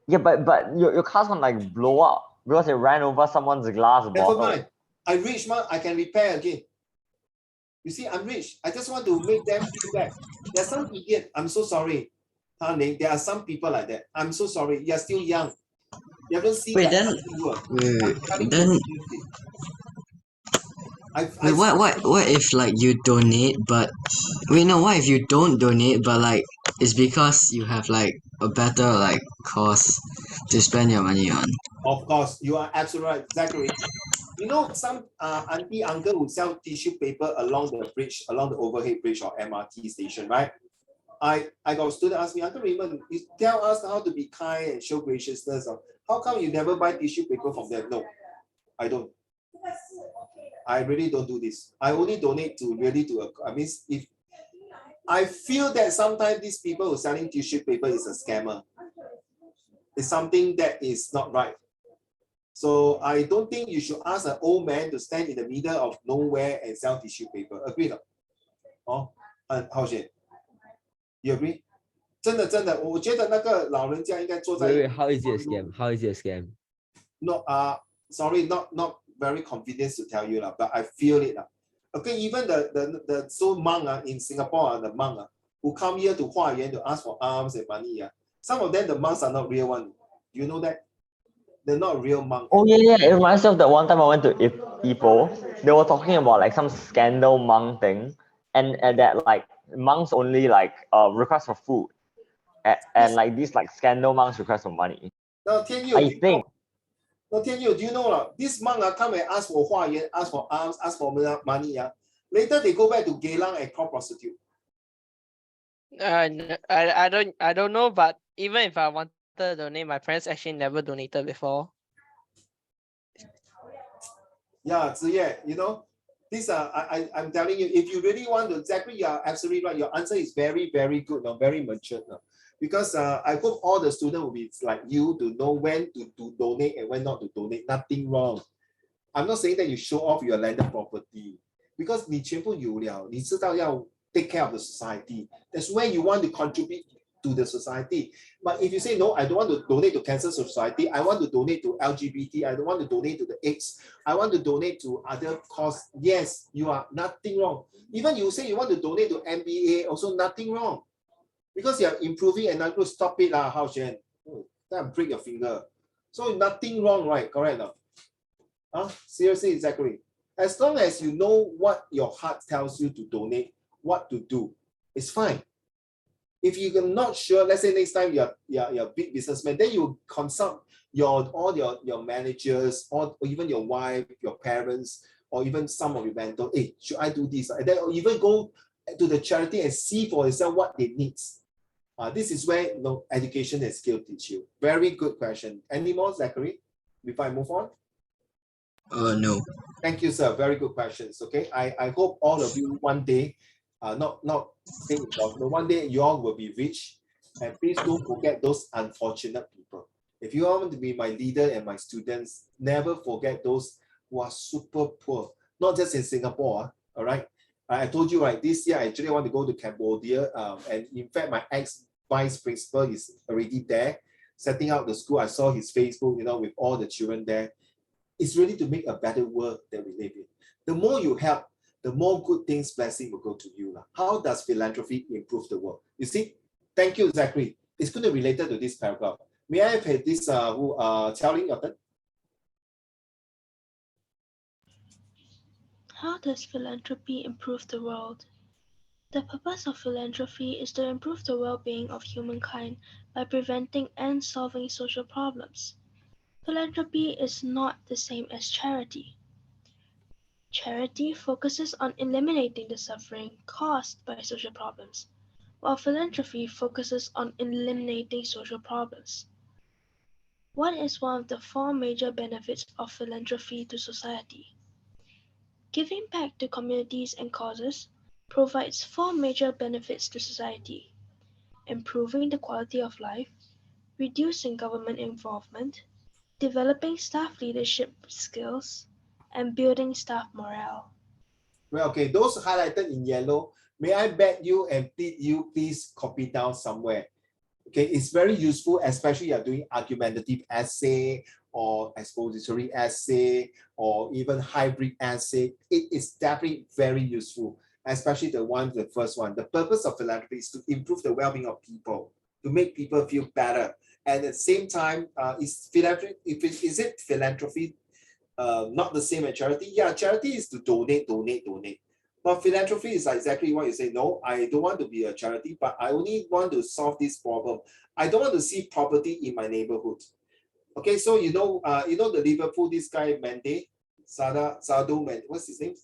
Yeah, but your car's gonna like blow up because it ran over someone's glass Never bottle. mind. I rich man, I can repair again. You see, I'm rich. I just want to make them feel bad. There's some idiot. I'm so sorry. Honey, there are some people like that. I'm so sorry. You're still young. You haven't seen Wait, that. then what if like you donate but what if you don't donate but like it's because you have like a better like cause to spend your money on? Of course, you are absolutely right, Zachary. You know some auntie uncle who sell tissue paper along the bridge, along the overhead bridge or MRT station, right? I got a student ask me, Uncle Raymond, you tell us how to be kind and show graciousness. How come you never buy tissue paper from them? No, I don't. I really don't do this. I only donate to if I feel that sometimes these people who are selling tissue paper is a scammer. It's something that is not right. So I don't think you should ask an old man to stand in the middle of nowhere and sell tissue paper. Agree not? Oh, Hao Xian, you agree? 真的，我觉得那个老人家应该坐在。Wait, how is it a scam? How is it a scam? No, sorry, not very convenient to tell you but I feel it Okay, even the monk in Singapore the monk who come here to Huayuan to ask for alms and money some of them the monks are not real one. You know that? They're not real monks. Oh yeah. It reminds me of the one time I went to Ipoh. They were talking about like some scandal monk thing, and that like monks only like request for food, and like these like scandal monks request for money. Now, Tianyu, I think now, Tianyu, do you know this monk come and ask for Hua Yan, ask for alms, ask for money. Later they go back to Geylang and call prostitute. I don't know, but even if I wanted to donate, my parents actually never donated before. Yeah, so yeah, you know, these are I'm telling you, if you really want to, Zachary, you are absolutely right. Your answer is very, very good, very mature. Because I hope all the students will be like you to know when to donate and when not to donate. Nothing wrong. I'm not saying that you show off your landed property, because 你全部有了，你知道要 take care of the society. That's when you want to contribute to the society. But if you say no, I don't want to donate to Cancer Society, I want to donate to LGBT, I don't want to donate to the AIDS, I want to donate to other cause. Yes, you are nothing wrong. Even you say you want to donate to MBA, also nothing wrong. Because you are improving and I'm going to stop it, Hao Xuan. Then break your finger. So nothing wrong, right? Correct. Seriously, exactly. As long as you know what your heart tells you to donate, what to do, it's fine. If you're not sure, let's say next time you're a big businessman, then you consult all your managers, or even your wife, your parents, or even some of your mentors. Hey, should I do this? And then even go to the charity and see for yourself what they need. This is where education and skill teach you. Very good question. Any more, Zachary, before I move on? No. Thank you, sir. Very good questions. Okay, I hope all of you one day, not saying impossible, one day you all will be rich, and please don't forget those unfortunate people. If you want to be my leader and my students, never forget those who are super poor, not just in Singapore. All right, I told you right. This year I actually want to go to Cambodia, and in fact my ex-vice principal is already there, setting out the school. I saw his Facebook, with all the children there. It's really to make a better world that we live in. The more you help, the more good things, blessing will go to you. How does philanthropy improve the world? You see, thank you, Zachary. It's going to be related to this paragraph. May I have this Qiaoling, your turn? How does philanthropy improve the world? The purpose of philanthropy is to improve the well-being of humankind by preventing and solving social problems. Philanthropy is not the same as charity. Charity focuses on eliminating the suffering caused by social problems, while philanthropy focuses on eliminating social problems. What is one of the 4 major benefits of philanthropy to society? Giving back to communities and causes provides 4 major benefits to society: improving the quality of life, reducing government involvement, developing staff leadership skills, and building staff morale. Well, okay, those highlighted in yellow, may I beg you and please copy down somewhere. Okay, it's very useful, especially you're doing argumentative essay or expository essay or even hybrid essay. It is definitely very useful, especially the first one. The purpose of philanthropy is to improve the well-being of people, to make people feel better. And at the same time, is it philanthropy not the same as charity? Yeah, charity is to donate. But philanthropy is exactly what you say. No, I don't want to be a charity, but I only want to solve this problem. I don't want to see poverty in my neighborhood. Okay, so the Liverpool, this guy Mendy, Sado Mendy, what's his name?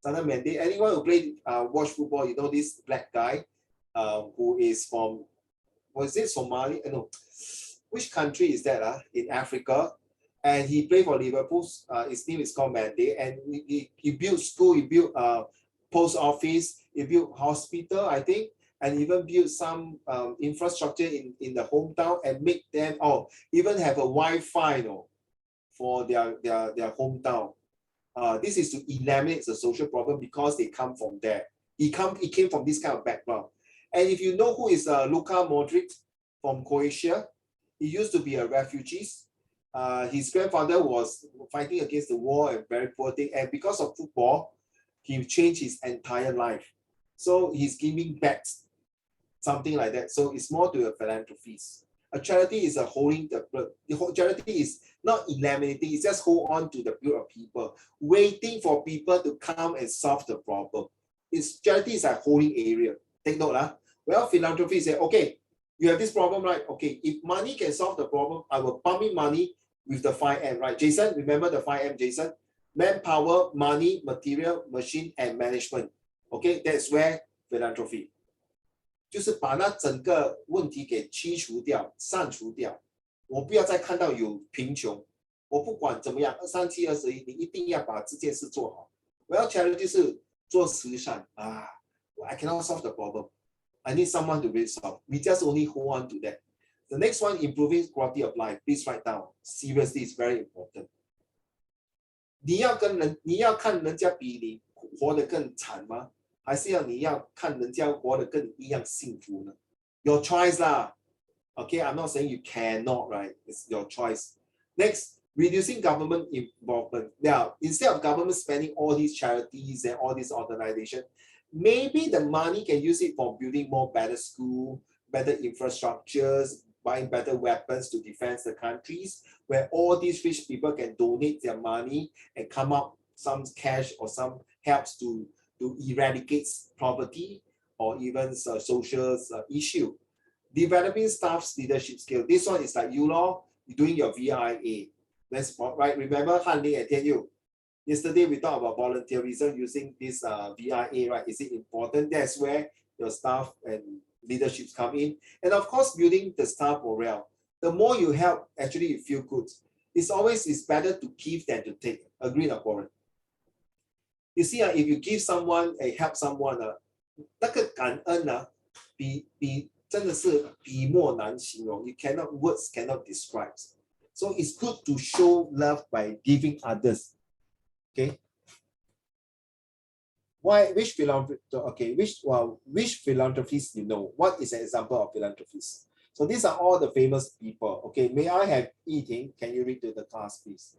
Sado Mendy. Anyone who play watch football, this black guy, who is from, was it Somali? No, which country is that? In Africa. And he played for Liverpool. His name is called Mendy, and he built school, he built post office, he built hospital, I think, and even built some infrastructure in the hometown and make them even have a Wi-Fi for their hometown. This is to eliminate the social problem because they come from there. He came from this kind of background. And if you know who is Luka Modric from Croatia, he used to be a refugee. His grandfather was fighting against the war and very poor thing, and because of football, he changed his entire life. So he's giving back, something like that. So it's more to a philanthropist. A charity is holding the whole charity is not eliminating, it's just hold on to the group of people, waiting for people to come and solve the problem. Charity is a holding area. Take note. Well, philanthropy say, okay, You have this problem, right? Okay, if money can solve the problem, I will pump in money with the 5M, right? Jason, remember the 5M, Jason? Manpower, money, material, machine, and management. Okay, that's where philanthropy. 就是把那整个问题给剔除掉、删除掉。我不要再看到有贫穷，我不管怎么样，37、21，你一定要把这件事做好。我要 charity 是做慈善啊。I cannot solve the problem. I need someone to really solve. We just only hold on to that. The next one, improving quality of life. Please write down. Seriously, it's very important. 你要看人家比你活得更惨吗？还是你要看人家活得跟你一样幸福呢？ Your choice 啦。Okay, I'm not saying you cannot, right? It's your choice. Next, reducing government involvement. Now, instead of government spending all these charities and all these organizations, maybe the money can use it for building more better school, better infrastructures, buying better weapons to defend the countries, where all these rich people can donate their money and come up some cash or some helps to eradicate poverty or even social issue. Developing staff's leadership skill. This one is like you know, you're doing your VIA. That's right. Remember Han Ling and Tian Yu? Yesterday we talked about volunteerism using this VIA, right? Is it important? That's where your staff and leaderships come in. And of course, building the staff morale. The more you help, actually you feel good. It's better to give than to take. Agree or Warren? You see, if you give someone, help someone, 那个感恩真的是笔墨难形容. Words cannot describe. So it's good to show love by giving others. Okay. Which philanthropists you know? What is an example of philanthropists? So these are all the famous people. Okay, may I have Yi-Ting? Can you read to the class, please?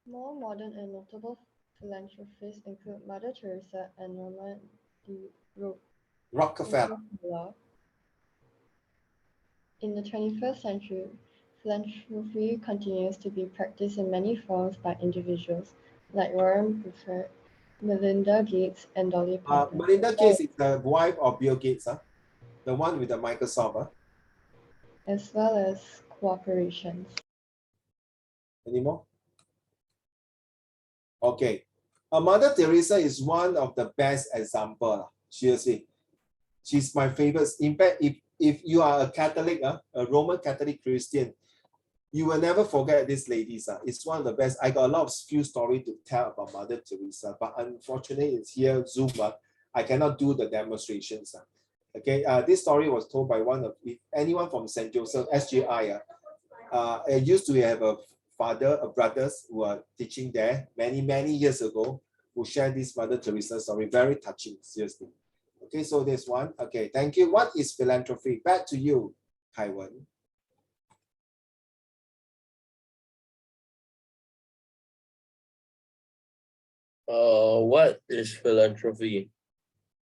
More modern and notable philanthropists include Mother Teresa and Norman D. Rockefeller. In the 21st century, philanthropy continues to be practiced in many forms by individuals like Warren Buffett, Melinda Gates, and Dolly Parton. Melinda Gates is the wife of Bill Gates, the one with the Microsoft. As well as corporations. Any more? Okay. Mother Teresa is one of the best examples. Seriously. She's my favorite. In fact, if you are a Catholic, a Roman Catholic Christian, you will never forget this lady. It's one of the best. I got a lot of few stories to tell about Mother Teresa, but unfortunately, it's here Zoom. I cannot do the demonstrations. Okay, this story was told by anyone from St. Joseph SJI. I used to have a brothers who are teaching there many years ago who shared this Mother Teresa story. Very touching, seriously. Okay, so there's one. Okay, thank you. What is philanthropy? Back to you, Kai Wen. What is philanthropy?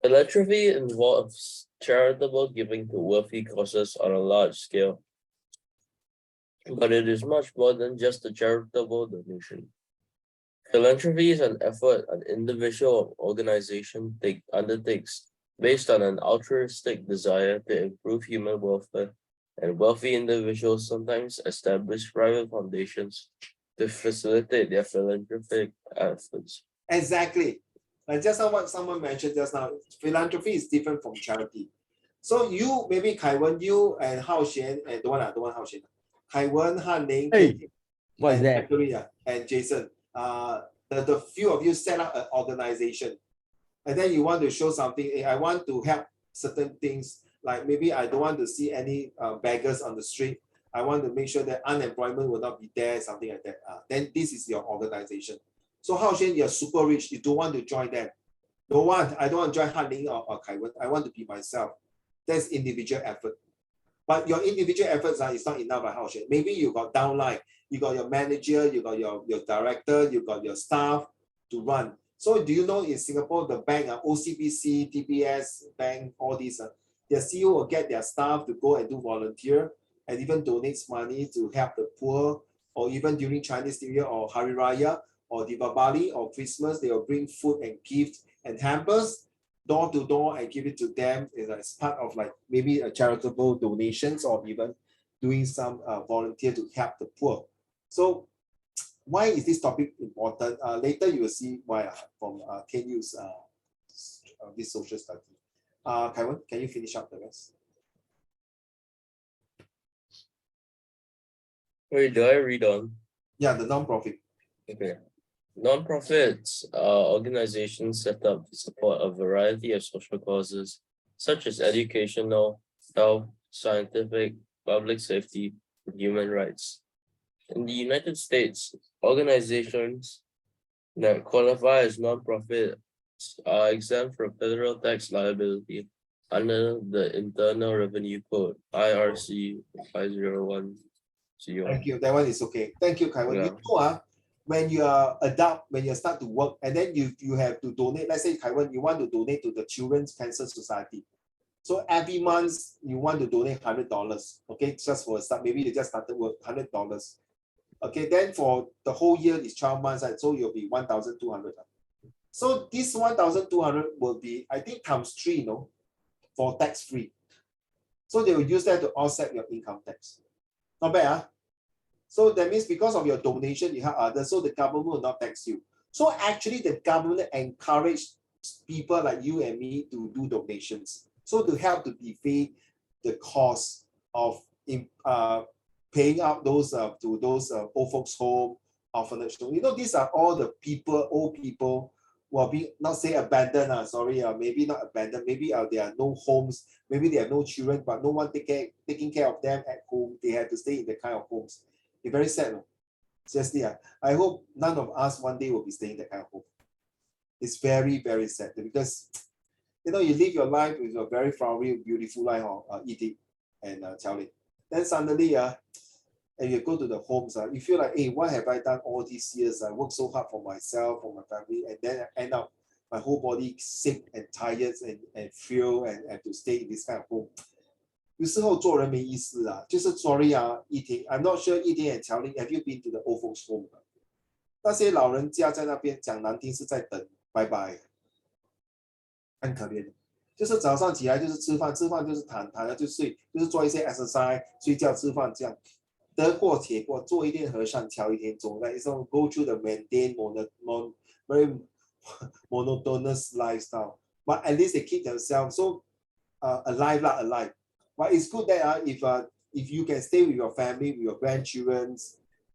Philanthropy involves charitable giving to worthy causes on a large scale. But it is much more than just a charitable donation. Philanthropy is an effort an individual or organization undertakes based on an altruistic desire to improve human welfare, and wealthy individuals sometimes establish private foundations to facilitate their philanthropic efforts. Exactly. Like just what someone mentioned just now, philanthropy is different from charity. So you, maybe Kai Wen, you and Hao Xian, and the one Hao Xian, Kai Wen, Han Ling, What's that? And Jason, the few of you set up an organization, and then you want to show something. I want to help certain things, like maybe I don't want to see any beggars on the street. I want to make sure that unemployment will not be there, something like that. Then this is your organization. So Hao Xian, you're super rich. You don't want to join them. I don't want to join Han Ling or Kai Wen. I want to be myself. That's individual effort. But your individual efforts is not enough, Hao Xian. Maybe you got downline, you got your manager, you got your director, you got your staff to run. So do you know in Singapore, the bank, OCBC, TPS, bank, all these, their CEO will get their staff to go and do volunteer and even donates money to help the poor, or even during Chinese New Year or Hari Raya or Diwali or Christmas, they will bring food and gifts and hampers door to door and give it to them as part of like maybe a charitable donations or even doing some volunteer to help the poor. So why is this topic important? Later you will see why from KNU's this social study. Kaiwan, can you finish up the rest? Wait, do I read on? Yeah, the non-profit. Okay. Non-profits are organizations set up to support a variety of social causes, such as educational, health, scientific, public safety, and human rights. In the United States, organizations that qualify as non-profit are exempt from federal tax liability under the Internal Revenue Code, IRC 501. Thank you. That one is okay. Thank you, Kaiwan. Yeah. You know, when you are adult, when you start to work, and then you have to donate. Let's say, Kaiwan, you want to donate to the Children's Cancer Society. So every month you want to donate $100. Okay, just for a start. Maybe you just started work, $100. Okay, then for the whole year is 12 months, right? So you'll be 1,200. So this 1,200 will be, I think, times 3, for tax free. So they will use that to offset your income tax. Not bad, huh? So that means because of your donation, you help others, so the government will not tax you. So actually, the government encouraged people like you and me to do donations. So to help to defray the cost of paying out those to those old folks' home, orphanage home. You know, these are all the people, old people who are being not say abandoned. Maybe not abandoned. Maybe there are no homes. Maybe they have no children, but no one taking care of them at home. They have to stay in the kind of homes. It's very sad. No? Seriously, I hope none of us one day will be staying in that kind of home. It's very, very sad because you live your life with a very flowery, beautiful life, eating and Charlie. Then suddenly, and you go to the homes, you feel like, hey, what have I done all these years? I worked so hard for myself, for my family, and then I end up my whole body sick and tired and feel and to stay in this kind of home. 有时候做人没意思啊，就是 sorry 啊，依婷 ，I'm not sure 依婷 and Charlie have you been to the old folks home？ 那些老人家在那边讲难听是在等拜拜，很可怜的。就是早上起来就是吃饭，吃饭就是躺了就睡，就是做一些 exercise， 睡觉吃饭这样。得过且过，做一天和尚敲一天钟。Like so go through the very monotonous lifestyle, but at least they keep themselves so alive. But it's good that if you can stay with your family, with your grandchildren,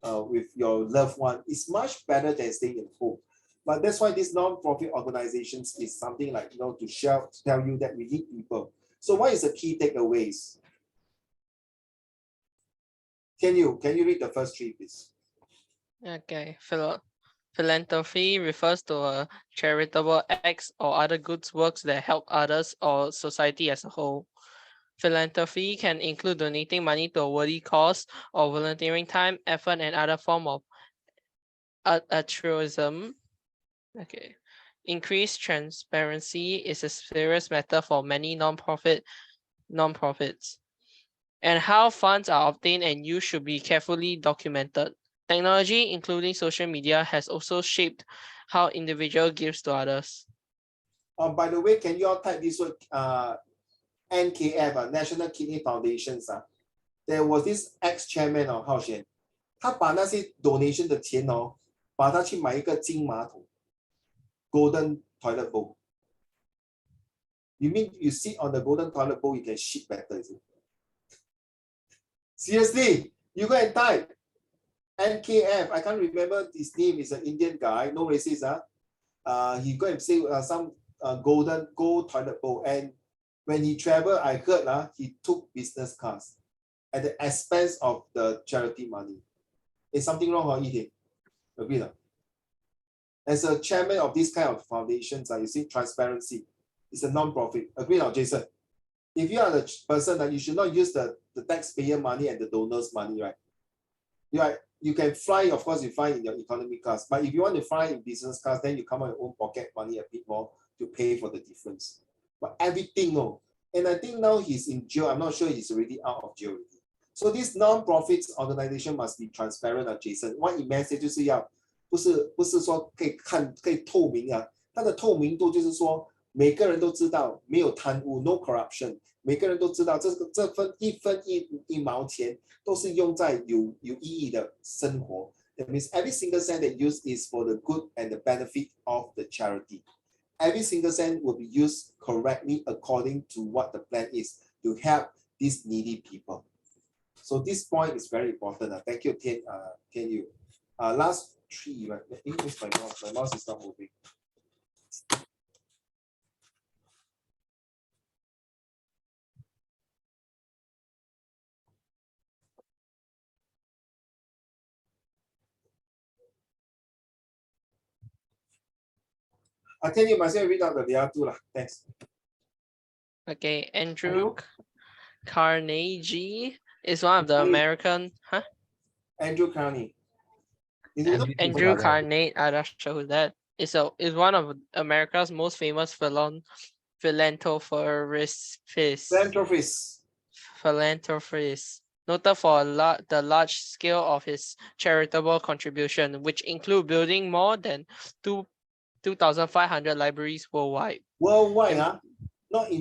with your loved one, it's much better than staying at home. But that's why these non-profit organizations is something like to tell you that we need people. So what is the key takeaways? Can you read the first 3, please? Okay. Philanthropy refers to a charitable acts or other good works that help others or society as a whole. Philanthropy can include donating money to a worthy cause or volunteering time, effort, and other form of altruism. Okay. Increased transparency is a serious matter for many non-profits. And how funds are obtained and used should be carefully documented. Technology, including social media, has also shaped how individual gives to others. By the way, can you all type this word NKF, National Kidney Foundations? There was this ex-chairman of Hao Xian, 他把那些 donation 的钱把它去买一个金马桶 ，golden toilet bowl. You mean you sit on the golden toilet bowl, you can shit better, is it? Seriously, you go and type NKF. I can't remember his name. Is an Indian guy, no racist. He go and say some gold toilet bowl. And when he traveled, I heard he took business class at the expense of the charity money. Is something wrong, Yi? Agree? As a chairman of this kind of foundations, you see transparency. It's a non-profit. Agree now, Jason? If you are the person that you should not use the taxpayer money and the donors' money, right? You can fly, of course, you fly in your economy class. But if you want to fly in business class, then you come out your own pocket money a bit more to pay for the difference. But everything, and I think now he's in jail. I'm not sure he's already out of jail already. So this non-profit organization must be transparent, Jason. What it means 就是要不是说可以透明啊，它的透明度就是说每个人都知道没有贪污 ，no corruption， 每个人都知道这分一毛钱都是用在有意义的生活。That means every single cent they use is for the good and the benefit of the charity. Every single cent will be used correctly according to what the plan is to help these needy people. So this point is very important. Thank you, Tian Yu. Last three, right? Where's my mouse? My mouse is not moving. I tell you myself read out the other two. Thanks. Okay, Andrew Carnegie is one of the Carney. American, Andrew Carney. Andrew Carnegie, I don't show who that is. Is one of America's most famous philanthropists. Philanthropist, noted for the large scale of his charitable contribution, which include building more than 2,500 libraries worldwide. Worldwide, not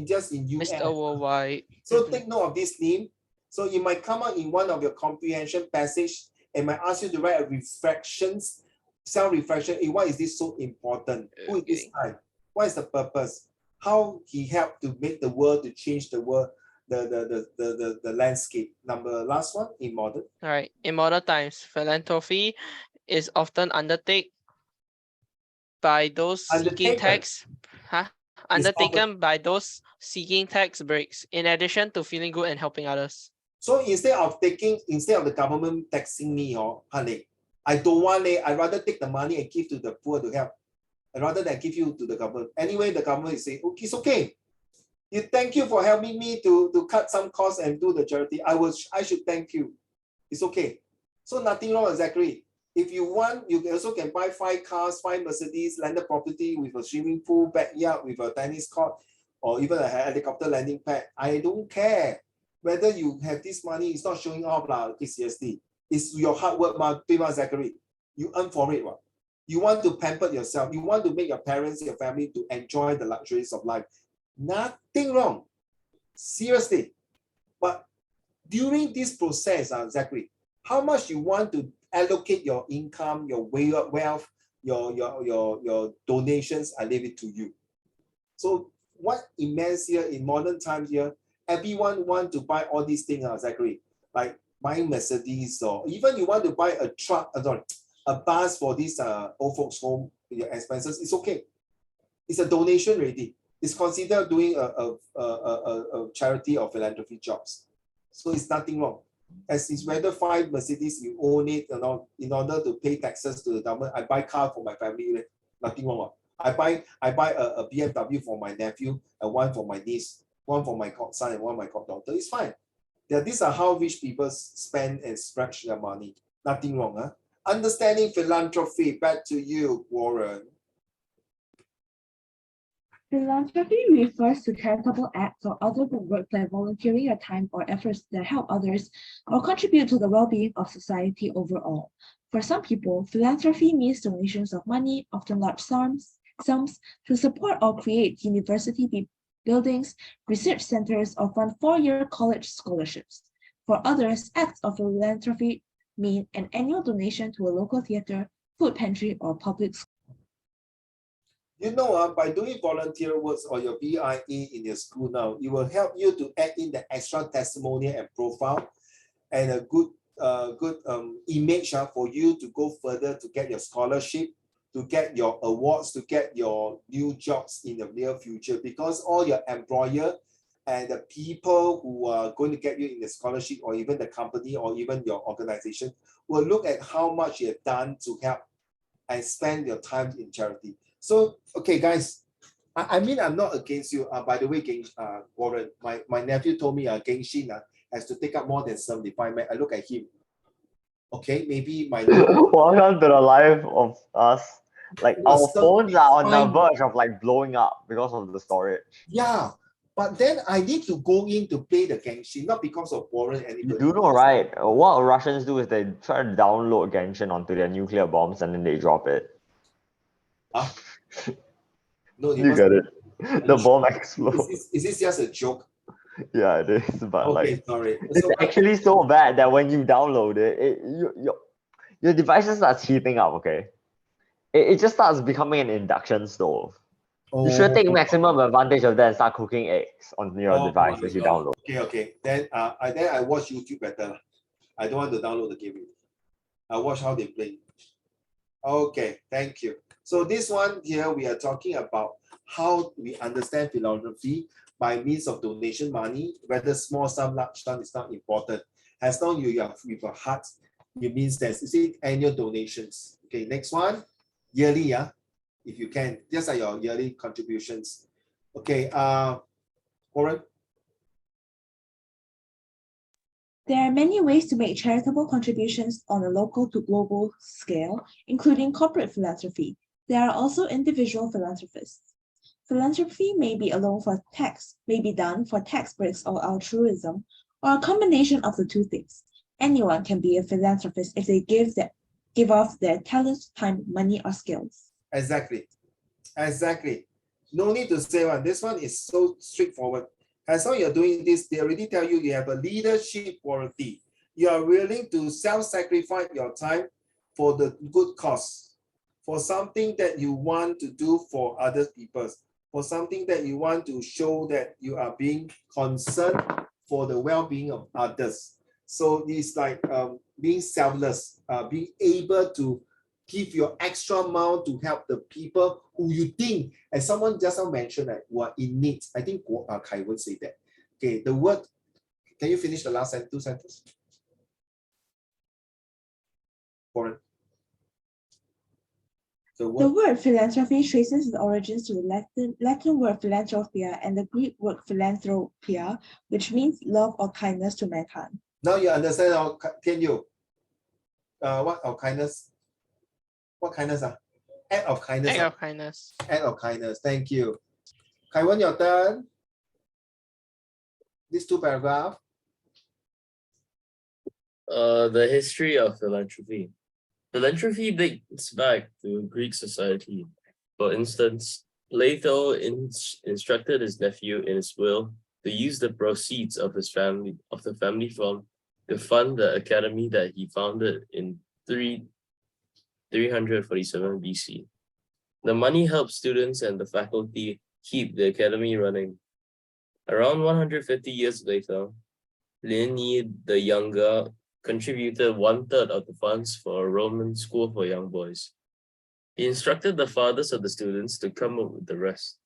just in US. Mr. Worldwide. So take note of this name. So it might come out in one of your comprehension passage and might ask you to write a reflections, self-reflection. Why is this so important? Who is this guy? What is the purpose? How he helped to make the world, to change the world, the landscape. Last one, in modern. All right. In modern times, philanthropy is often undertaken by those seeking tax breaks, in addition to feeling good and helping others. So instead of the government taxing me, honey, I don't want it. I'd rather take the money and give to the poor to help, rather than give you to the government. Anyway, the government is saying, okay, it's okay. Thank you for helping me to cut some costs and do the charity. I should thank you. It's okay. So nothing wrong exactly. If you want, you also can buy 5 cars, 5 Mercedes, landed property with a swimming pool, backyard with a tennis court, or even a helicopter landing pad. I don't care whether you have this money. It's not showing off seriously. It's your hard work, Zachary. You earn for it. You want to pamper yourself. You want to make your parents, your family to enjoy the luxuries of life. Nothing wrong. Seriously. But during this process, Zachary, how much you want to allocate your income, your wealth, your donations, I leave it to you. So what immense here in modern times here, everyone want to buy all these things, Zachary, like buying Mercedes, or even you want to buy a truck, a bus for this old folks home, your expenses, it's okay. It's a donation already. It's considered doing a charity or philanthropy jobs. So it's nothing wrong. As is whether 5 Mercedes you own it or not, in order to pay taxes to the government. I buy car for my family, nothing wrong. I buy a BMW for my nephew and one for my niece, one for my godson and one for my goddaughter. It's fine. These are how rich people spend and stretch their money. Nothing wrong. Understanding philanthropy. Back to you, Warren. Philanthropy refers to charitable acts or other good works like volunteering your time or efforts that help others or contribute to the well-being of society overall. For some people, philanthropy means donations of money, often large sums, to support or create university buildings, research centers, or fund 4-year college scholarships. For others, acts of philanthropy mean an annual donation to a local theater, food pantry, or public school. By doing volunteer works or your BIA in your school now, it will help you to add in the extra testimonial and profile and a good image for you to go further to get your scholarship, to get your awards, to get your new jobs in the near future, because all your employer and the people who are going to get you in the scholarship, or even the company or even your organization, will look at how much you have done to help and spend your time in charity. So, okay, guys, I'm not against you. By the way, Warren, my nephew told me Genshin has to take up more than 75 minutes. I look at him. Okay, maybe my welcome to the life of us. Like our phones are on the 75 verge of like blowing up because of the storage. Yeah, but then I need to go in to play the Genshin, not because of Warren anybody. You know, right? What Russians do is they try to download Genshin onto their nuclear bombs and then they drop it. No, You get it. the bomb explodes. Is this just a joke? Yeah, it is, but Okay, like sorry. it's So, actually so bad that when you download it, your device starts heating up, okay? It just starts becoming an induction stove. You should take maximum advantage of that and start cooking eggs on your device my as you God. download. Okay. Then I watch YouTube better. I don't want to download the game. I watch how they play. Okay, thank you. So this one here, we are talking about how we understand philanthropy by means of donation money, whether small sum, large sum is not important. As long as you have with a heart, it means that you see annual donations. Okay, next one, yearly, yeah, if you can. These are your yearly contributions. Okay, Warren. There are many ways to make charitable contributions on a local to global scale, including corporate philanthropy. There are also individual philanthropists. Philanthropy may be alone for tax, may be done for tax breaks or altruism, or a combination of the two things. Anyone can be a philanthropist if they give off their talents, time, money, or skills. Exactly. No need to say one. This one is so straightforward. As long as you're doing this, they already tell you have a leadership quality. You are willing to self-sacrifice your time for the good cause, for something that you want to do for other people, for something that you want to show that you are being concerned for the well-being of others. So it's like being selfless, being able to give your extra amount to help the people who you think, as someone just now mentioned, that were in need. I think Kai would say that. Okay, the word, can you finish the last two sentences? Warren. The word philanthropy traces its origins to the Latin word philanthropia and the Greek word philanthropia, which means love or kindness to mankind. Now you understand how Tian Yu, what of kindness? What kindness? Act of kindness. Act of kindness. Act of kindness. Thank you. Kai Wen, your turn. These two paragraphs. The history of philanthropy. Philanthropy dates back to Greek society. For instance, Plato instructed his nephew in his will to use the proceeds of the family farm to fund the academy that he founded in 347 BC. The money helped students and the faculty keep the academy running. Around 150 years later, Pliny the Younger contributed 1/3 of the funds for a Roman school for young boys. He instructed the fathers of the students to come up with the rest.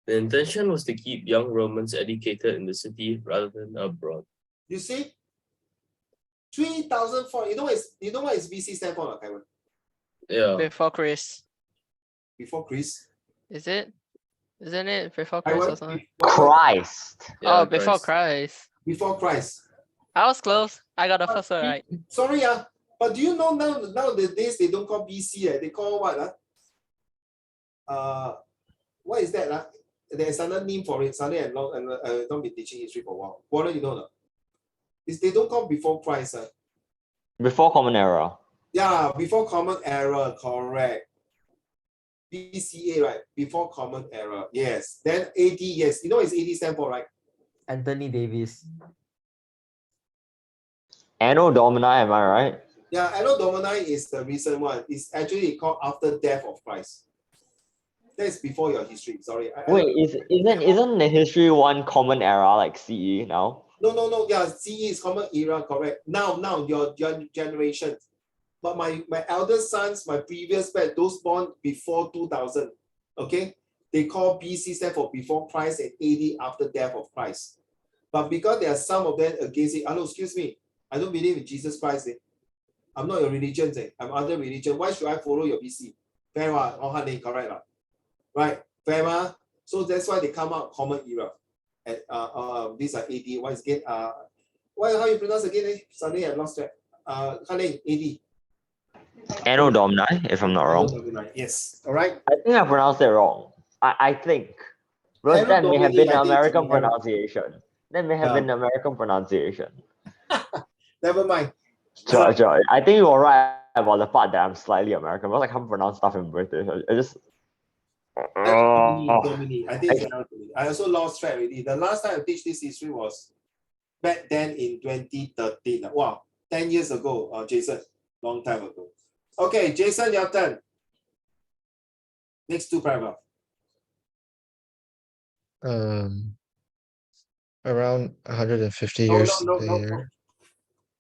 The intention was to keep young Romans educated in the city rather than abroad. You see, 3,004. You know what is BC stand for, Kai Wen? Yeah. Before Chris. Before Chris. Is it? Isn't it before Kai Chris Wen, or something? Christ. Yeah, Oh, before Christ. Before Christ. I was close. I got the first one right. Sorry, but do you know nowadays they don't call BC, they call what? What is that? There's another name for it. Suddenly I've not been teaching history for a while. What do you know? They don't call before Christ. Before Common Era. Yeah, before Common Era, correct. BCA, right? Before Common Era, yes. Then AD, yes. You know what is AD stand for, right? Anthony Davis. Anno Domini, am I right? Yeah, Anno Domini is the recent one. It's actually called after death of Christ. That's before your history. Sorry. Wait, isn't the history one Common Era like CE now? No. Yeah, CE is Common Era, correct. Now, your generation. But my eldest sons, my previous batch, those born before 2000, okay, they call BC stand for before Christ and AD after death of Christ. But because there are some of them against it, hello, excuse me, I don't believe in Jesus Christ. I'm not your religion. I'm other religion. Why should I follow your BC? Fair or honey, correct? Right? Fair. So that's why they come out Common Era. And these are AD. What is again? How you pronounce again? Suddenly I lost track. AD. Anno Domini, if I'm not wrong. Yes. All right. I think I pronounced it wrong. I think. Because Anno that may have Domini, been I the think, American pronunciation. That may have been the American pronunciation. Never mind. Sure. I think you were right about the part that I'm slightly American because I can't pronounce stuff in British. I just Oh, I think I also lost track already. The last time I teach this history was back then in 2013. Wow, 10 years ago, Jason, long time ago. Okay, Jason, your turn. Next two paragraph. Around 150 No, years no. later.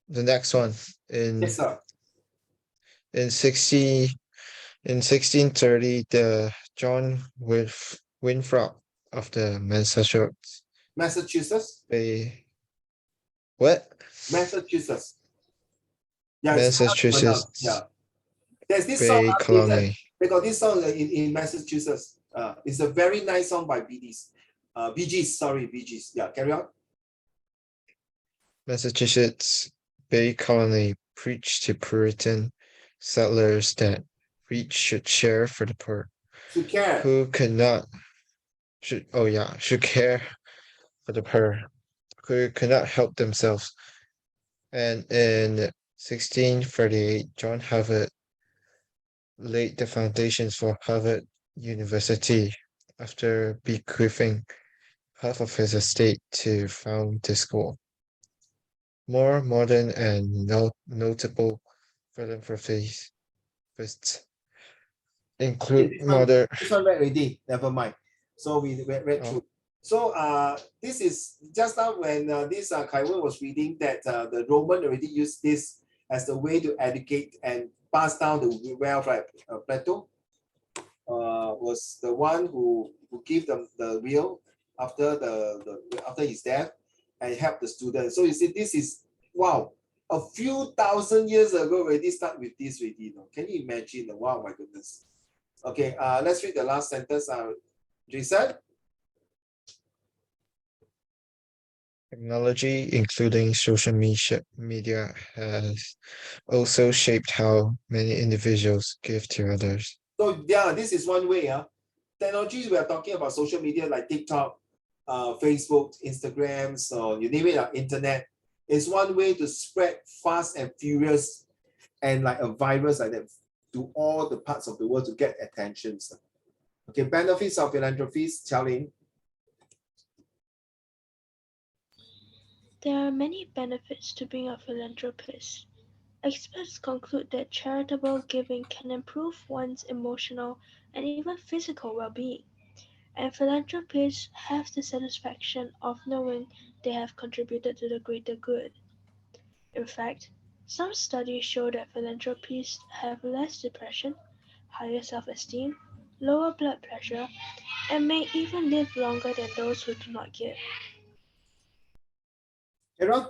The next one Yes, sir. in 1630, the John Winthrop of the Massachusetts. Bay. What? Massachusetts. Yeah, it's hard to pronounce. Massachusetts Yeah. There's this song, Bay Colony. they got this song in Massachusetts. It's a very nice song by Bee Gees. Bee Gees. Yeah, carry on. Massachusetts Bay Colony preached to Puritan settlers that each should share for the poor, Should care. who could not should care for the poor, who could not help themselves. And in 1638, John Harvard laid the foundations for Harvard University after bequeathing half of his estate to found the school. More modern and notable philanthropies include This one read already. Never mind. So we read through. So this is just now when this Kai Wen was reading that the Roman already used this as the way to educate and pass down the wealth, right? Plato was the one who gave them the will after after his death and help the students. So you see, this is wow, a few thousand years ago already start with this already. You know? Can you imagine? Wow, my goodness. Okay, let's read the last sentence. Jason. Technology, including social media, has also shaped how many individuals give to others. So yeah, this is one way. Technologies we are talking about social media like TikTok, Facebook, Instagram, so you name it, internet is one way to spread fast and furious and like a virus like that to all the parts of the world to get attention. Okay, benefits of philanthropies, Xiaoling. There are many benefits to being a philanthropist. Experts conclude that charitable giving can improve one's emotional and even physical well-being, and philanthropists have the satisfaction of knowing they have contributed to the greater good. In fact, some studies show that philanthropists have less depression, higher self-esteem, lower blood pressure, and may even live longer than those who do not give. Aaron?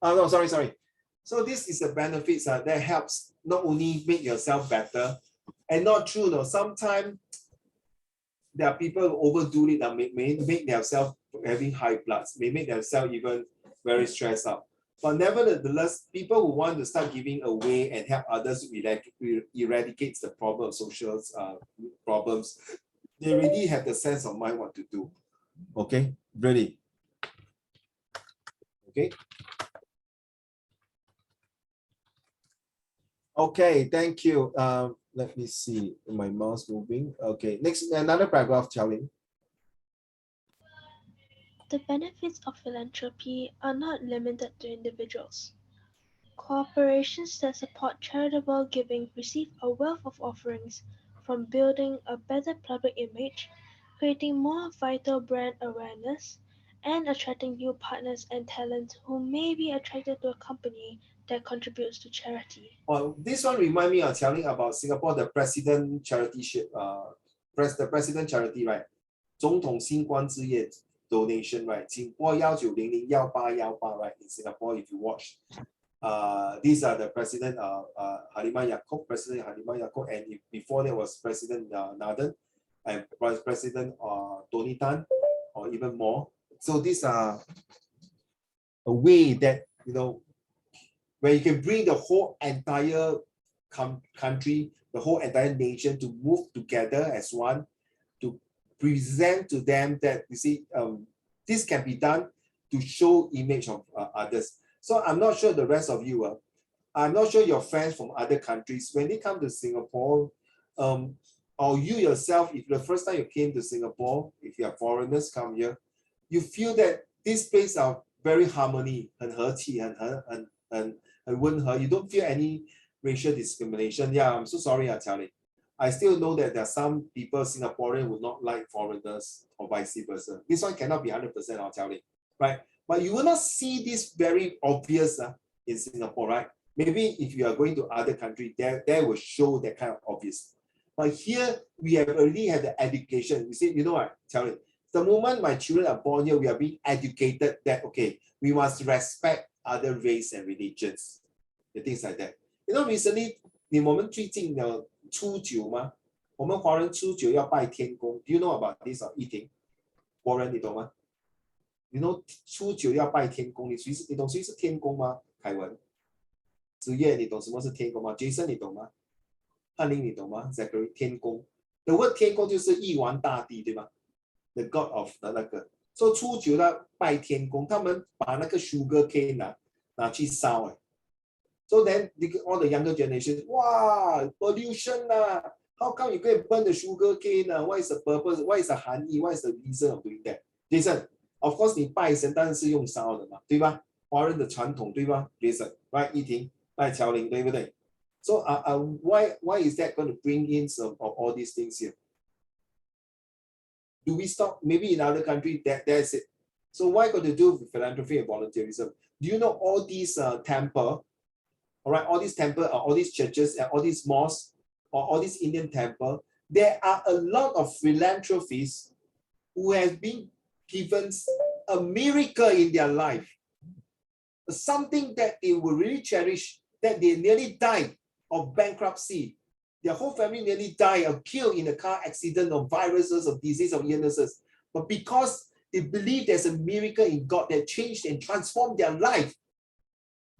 No, sorry. So this is the benefits that helps not only make yourself better, and not true, no. Sometimes there are people who overdo it and may make themselves having high bloods, may make themselves even very stressed out. But nevertheless, people who want to start giving away and help others eradicates the problem of social problems, they already have the sense of mind what to do. Okay, really. Okay. Okay, thank you. Let me see my mouse moving. Okay, next, another paragraph, Xiaoling. The benefits of philanthropy are not limited to individuals. Corporations that support charitable giving receive a wealth of offerings, from building a better public image, creating more vital brand awareness, and attracting new partners and talent who may be attracted to a company that contributes to charity. Well, this one remind me of telling about Singapore, the president charity ship, the president charity, right? 总统星光之夜 donation, right? 请拨190018818, right? In Singapore, if you watch, these are the president, President Halimah Yacob, and before there was President Nathan and President Tony Tan, or even more. So these are a way that, you know, where you can bring the whole entire country, the whole entire nation to move together as one, to present to them that, you see, this can be done to show image of others. So I'm not sure the rest of you, I'm not sure your friends from other countries, when they come to Singapore, or you yourself, if the first time you came to Singapore, if you are foreigners come here, you feel that this place are very harmony, 很和气, 很温和. You don't feel any racial discrimination. Yeah, I'm so sorry, Charlie. I still know that there are some people, Singaporean, would not like foreigners or vice versa. This one cannot be 100%, Charlie, right? But you will not see this very obvious in Singapore, right? Maybe if you are going to other country, there will show that kind of obvious. But here, we have already had the education. We say, you know what, Charlie, the moment my children are born here, we are being educated that, okay, we must respect other race and religions, and things like that. You know, recently, 我们最近的初九吗？我们华人初九要拜天公。Do you know about this? 一婷，国人你懂吗？ You know 初九要拜天公，你懂谁是天公吗？凯文，子夜，你懂什么是天公吗 ？Jason 你懂吗？翰林你懂吗 ？Zachary 天公 ，The word 天公就是一王大帝，对吗 ？The God of 的那个，所以初九要拜天公，他们把那个 sugar cane 拿去烧哎。So then all the younger generation, wow, pollution how come you go and burn the sugar cane What is the purpose? What is the 含义 What is the reason of doing that? Jason, of course 你拜神当然是用烧的嘛，对吧？华人的传统对吧 ？Jason, right? 一婷，拜乔林，对不对？ So why is that going to bring in some of all these things here? Do we stop? Maybe in other countries that's it. So why got to do with philanthropy and volunteerism? Do you know all these temple? All right, all these temple, all these churches, and all these mosques, or all these Indian temple, there are a lot of philanthropists who have been given a miracle in their life, something that they will really cherish, that they nearly died of bankruptcy. Their whole family nearly died or killed in a car accident of viruses, of disease, of illnesses. But because they believe there's a miracle in God that changed and transformed their life,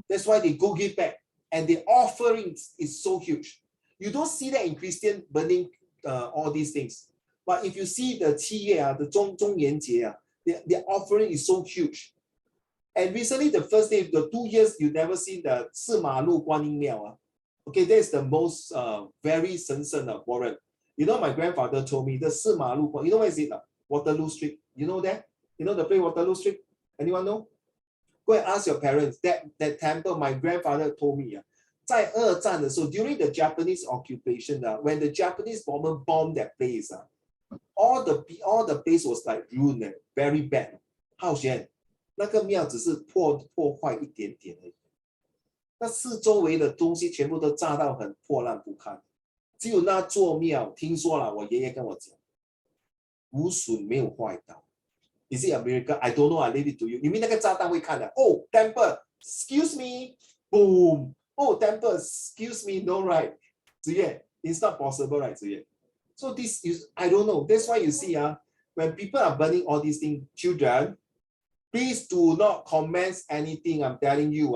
that's why they go give back. And the offerings is so huge. You don't see that in Christian burning all these things. But if you see the 七月 the 中元节 the offering is so huge. And recently, the first day, the 2 years, you never see the 四马路观音庙 Okay, that's the most very 神圣的 Warren. You know, my grandfather told me the 四马路 you know where is it? Waterloo Street. You know that? You know the place Waterloo Street? Anyone know? Go and ask your parents. That temple, my grandfather told me, 在二战的时候 during the Japanese occupation, when the Japanese bomber bombed that place, all the place was like ruined, very bad. 浩轩，那个庙只是破坏一点点而已，那四周围的东西全部都炸到很破烂不堪，只有那座庙，听说了，我爷爷跟我讲，无损没有坏到。Is it a miracle? I don't know. I leave it to you. 你们那个炸弹会看的。Oh, temple, excuse me, boom. Oh, temple, excuse me, no right. 子越 it's not possible, right, 子越 So this is, I don't know. That's why you see, when people are burning all these things, children, please do not comment anything I'm telling you,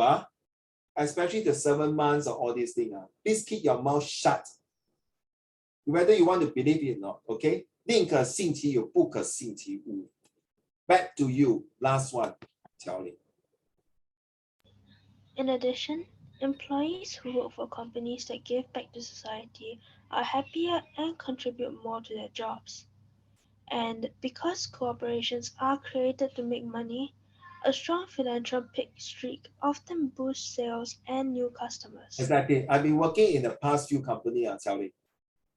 especially the 7 months or all these things. Please keep your mouth shut. Whether you want to believe it or not, okay? 宁可信其有，不可信其无。Back to you. Last one, Charlie. In addition, employees who work for companies that give back to society are happier and contribute more to their jobs. And because corporations are created to make money, a strong philanthropic streak often boosts sales and new customers. Exactly. I've been working in the past few companies, Charlie.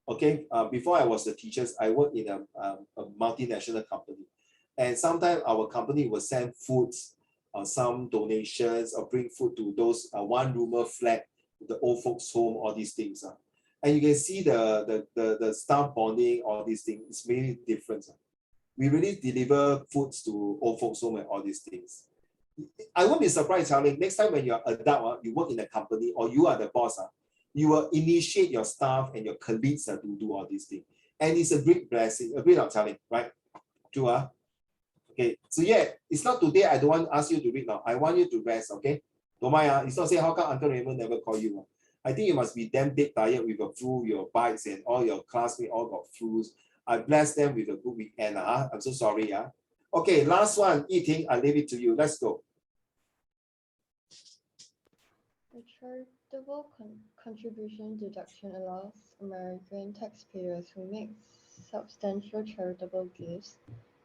Okay, before I was the teachers, I worked in a multinational company. And sometimes our company will send foods, some donations, or bring food to those one-roomer flat, the old folks' home, all these things. And you can see the staff bonding, all these things. It's really different. We really deliver foods to old folks' home and all these things. I won't be surprised, Charlie. Next time when you're an adult, you work in a company or you are the boss, you will initiate your staff and your colleagues to do all these things. And it's a great blessing. Agree on Charlie, right? True, Okay, so yeah, it's not today. I don't want to ask you to read now. I want you to rest, okay? Don't mind, it's not saying how come Uncle Raymond never call you. I think you must be damn dead tired with your flu, your bites, and all your classmates all got flus. I bless them with a good weekend. I'm so sorry. Okay, last one, Yiting, I leave it to you. Let's go. The church Charitable contribution deduction allows American taxpayers who make substantial charitable gifts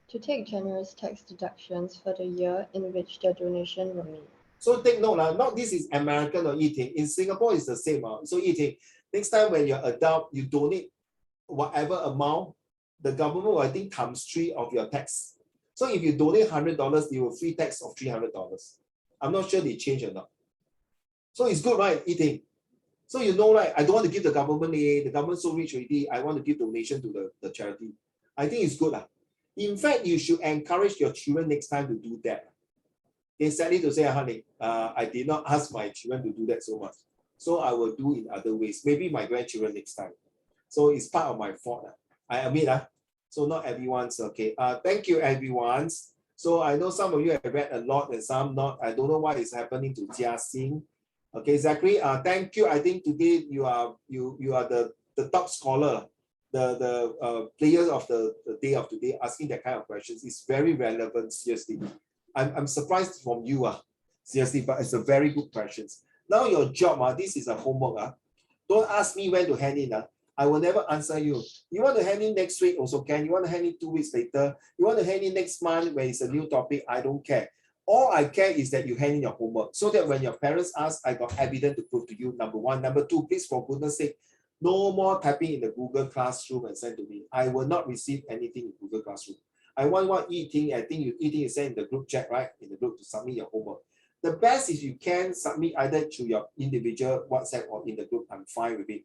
to take generous tax deductions for the year in which their donation were made. So take note, not this is American or eating. In Singapore, it's the same. So eating. Next time when you're adult, you donate whatever amount, the government will, I think, times 3 of your tax. So if you donate $100, you will free tax of $300. I'm not sure they change or not. So it's good, right? Eating. So you know, right? I don't want to give the government the government so rich already. I want to give donation to the charity. I think it's good. In fact, you should encourage your children next time to do that. They sadly to say, honey, I did not ask my children to do that so much. So I will do in other ways. Maybe my grandchildren next time. So it's part of my fault. I admit. So not everyone's okay. Thank you, everyone. So I know some of you have read a lot and some not. I don't know what is happening to Jia Xing. Okay, Zachary, thank you. I think today you are the top scholar, the player of the day of today, asking that kind of questions. It's very relevant, seriously. I'm surprised from you, seriously, but it's a very good questions. Now your job, this is a homework. Don't ask me when to hand in. I will never answer you. You want to hand in next week also can. You want to hand in 2 weeks later. You want to hand in next month when it's a new topic. I don't care. All I care is that you hand in your homework so that when your parents ask, I got evidence to prove to you, number one. Number two, please, for goodness sake, no more typing in the Google Classroom and send to me. I will not receive anything in Google Classroom. I want what eating. I think eating is sent in the group chat, right? In the group to submit your homework. The best is you can submit either to your individual WhatsApp or in the group. I'm fine with it.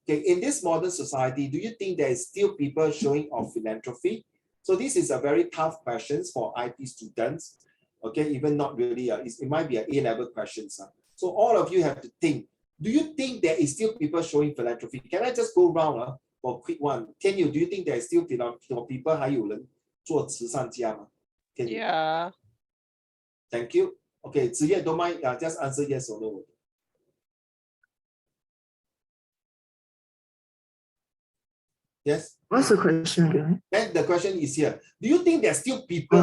Okay, in this modern society, do you think there is still people showing of philanthropy? So this is a very tough question for IT students. Okay, even not really, it might be an A-level questions. So all of you have to think, do you think there is still people showing philanthropy? Can I just go round for a quick one? Can you, do you think there is still people 还有人做慈善家吗? Can you? Yeah. Thank you. Okay, Ziye, don't mind, just answer yes or no. Yes? What's the question again? Then the question is here. Do you think there's still people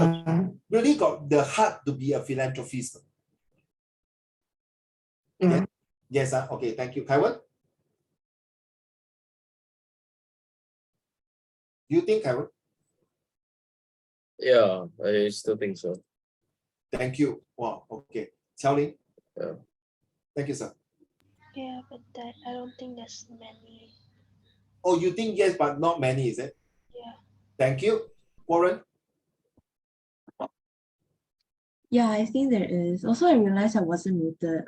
really got the heart to be a philanthropist? Yeah. Yes, okay, thank you. Kaiwan? Do you think, Kaiwan? Yeah, I still think so. Thank you. Wow, okay. Xiaoling? Yeah. Thank you, sir. Yeah, but I don't think there's many. Oh, you think yes, but not many, is it? Yeah. Thank you. Warren? Yeah, I think there is. Also, I realized I wasn't muted.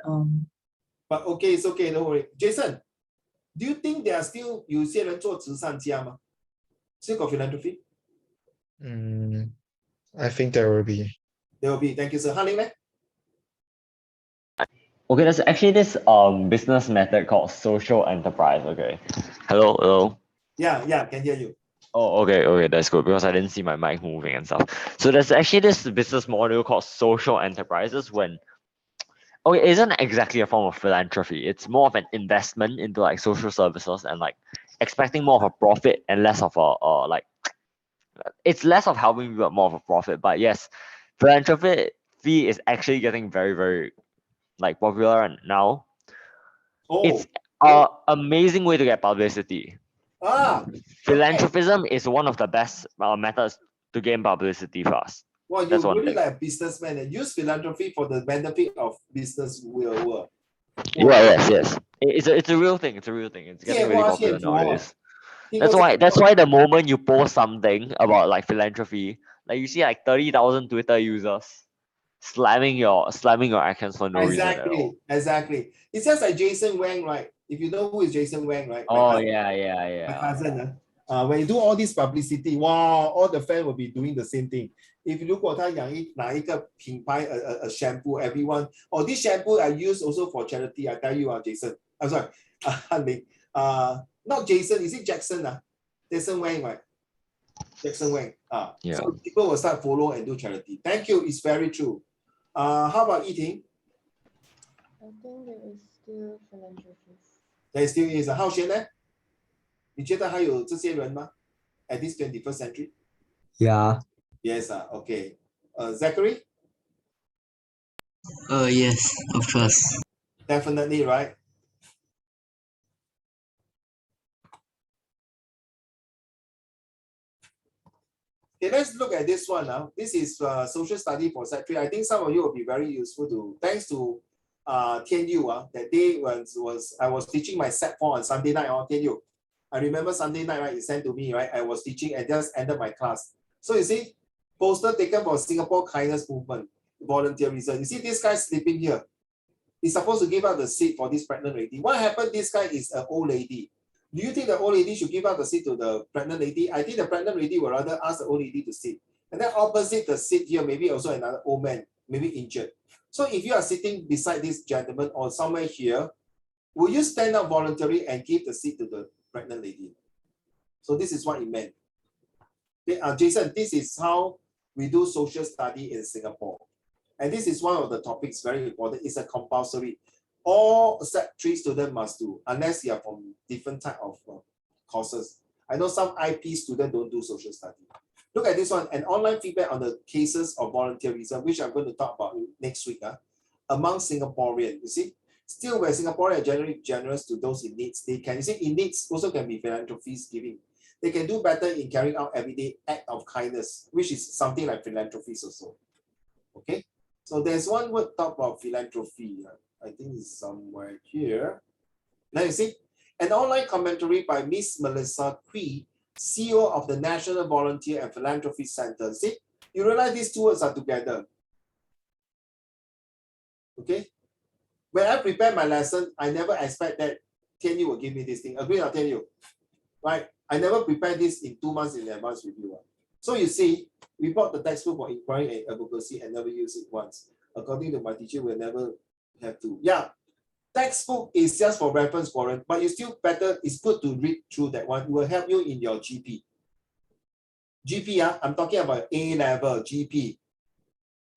But okay, it's okay, don't worry. Jason, do you think there are still 有些人做慈善家吗? Still got philanthropy? I think there will be. There will be. Thank you, sir. Han Ling? Okay, there's actually this business method called social enterprise. Okay. Hello. Yeah, can hear you. Oh, okay, that's good because I didn't see my mic moving and stuff. So there's actually this business model called social enterprises when, okay, it isn't exactly a form of philanthropy. It's more of an investment into like social services and like expecting more of a profit and less of a like, it's less of helping but more of a profit. But yes, philanthropy is actually getting very, very like popular now. It's an amazing way to get publicity. Philanthropism is one of the best methods to gain publicity for us. Well, That's you're one really thing. like a businessman and use philanthropy for the benefit of business world. Yes. It's a real thing. It's a real thing. It's getting really popular nowadays. That's why the moment you post something about like philanthropy, like you see like 30,000 Twitter users slamming your accounts for no reason at all. Exactly. It's just like Jason Wang, right? If you know who is Jason Wang, right? Oh yeah. My cousin, when you do all this publicity, wow, all the fans will be doing the same thing. If you look at 哪一个品牌 a shampoo, everyone, this shampoo I use also for charity. I tell you, Jason. I'm sorry, Han Ling. Not Jason. Is it Jackson? Jason Wang, right? Jackson Wang. Yeah. So people will start follow and do charity. Thank you. It's very true. How about eating? I think there is still philanthropists. There still is. How Xuan 呢？你觉得还有这些人吗 ？At this 21st century? Yeah. Yes. Okay. Zachary? Yes, of course. Definitely, right? Okay, let's look at this one now. This is social study for Sec3. I think some of you will be very useful to, thanks to Tian Yu. That day when I was teaching my Sec4 on Sunday night on Tian Yu. I remember Sunday night, right? You sent to me, right? I was teaching and just ended my class. So you see, poster taken for Singapore Kindness Movement, volunteerism. You see this guy sleeping here. He's supposed to give out the seat for this pregnant lady. What happened? This guy is an old lady. Do you think the old lady should give out the seat to the pregnant lady? I think the pregnant lady would rather ask the old lady to sit. And then opposite the seat here, maybe also another old man, maybe injured. So if you are sitting beside this gentleman or somewhere here, will you stand up voluntarily and give the seat to the pregnant lady? So this is what it meant. Okay, Jason, this is how we do social study in Singapore. And this is one of the topics very important. It's a compulsory. All Sec3 students must do, unless you are from different type of courses. I know some IP students don't do social study. Look at this one, an online feedback on the cases of volunteerism, which I'm going to talk about next week. Among Singaporeans, you see, still where Singaporeans are generally generous to those in needs, they can, you see, in needs also can be philanthropies giving. They can do better in carrying out everyday act of kindness, which is something like philanthropies also. Okay, so there's one word talk about philanthropy. I think it's somewhere here. Now you see, an online commentary by Miss Melissa Kui, CEO of the National Volunteer and Philanthropy Center. See, you realize these two words are together. Okay, when I prepare my lesson, I never expect that Tian Yu will give me this thing. Agree or Tian Yu? Right? I never prepare this in 2 months in advance with you. So you see, we bought the textbook for inquiry and advocacy and never use it once. According to my teacher, we'll never have to. Yeah, textbook is just for reference, Warren, but you still better, it's good to read through that one. It will help you in your GP. GP, I'm talking about A-level GP.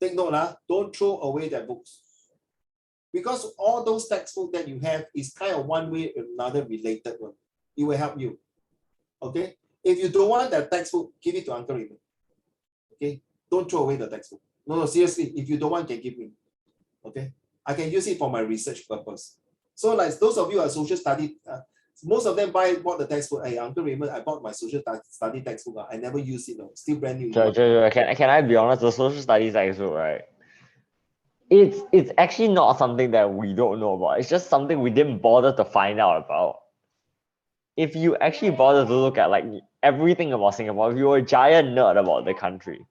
Take note, don't throw away that books. Because all those textbooks that you have is kind of one way or another related one. It will help you. Okay? If you don't want that textbook, give it to Uncle Raymond. Okay? Don't throw away the textbook. No, seriously, if you don't want, you can give me. Okay? I can use it for my research purpose. So like those of you who are social study, most of them bought the textbook. Hey, Uncle Raymond, I bought my social study textbook. I never use it. Still brand new. Can I be honest? The social studies textbook, right? It's actually not something that we don't know about. It's just something we didn't bother to find out about. If you actually bother to look at like everything about Singapore, if you're a giant nerd about the country,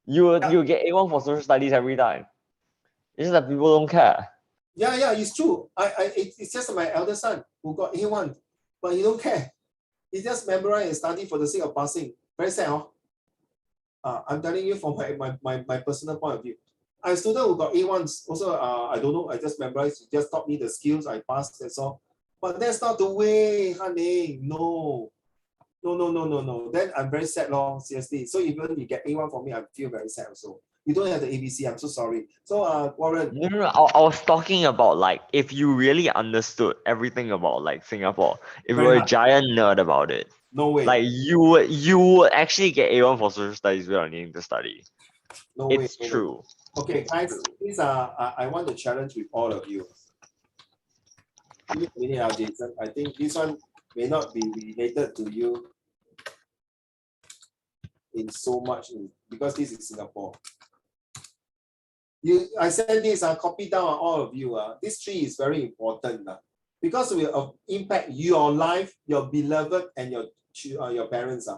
you get A1 for social studies every time. It's just that people don't care. Yeah, it's true. It's just my elder son who got A1, but he don't care. He just memorize and study for the sake of passing. Very sad, huh? I'm telling you from my personal point of view. I student who got A1s also. I don't know. I just memorized. He just taught me the skills. I passed. That's all. But that's not the way, honey. No. Then I'm very sad, long. Seriously. So even you get A1 for me, I feel very sad also. You don't have the ABC. I'm so sorry. So Warren. No. I was talking about like if you really understood everything about like Singapore, if you were a giant nerd about it. No way. Like you would actually get A1 for social studies without needing to study. No way. It's true. Okay, guys, these are I want to challenge with all of you. Give me a minute, Jason. I think this one may not be related to you in so much because this is Singapore. I said this, copy down on all of you. This tree is very important because it will impact your life, your beloved, and your parents.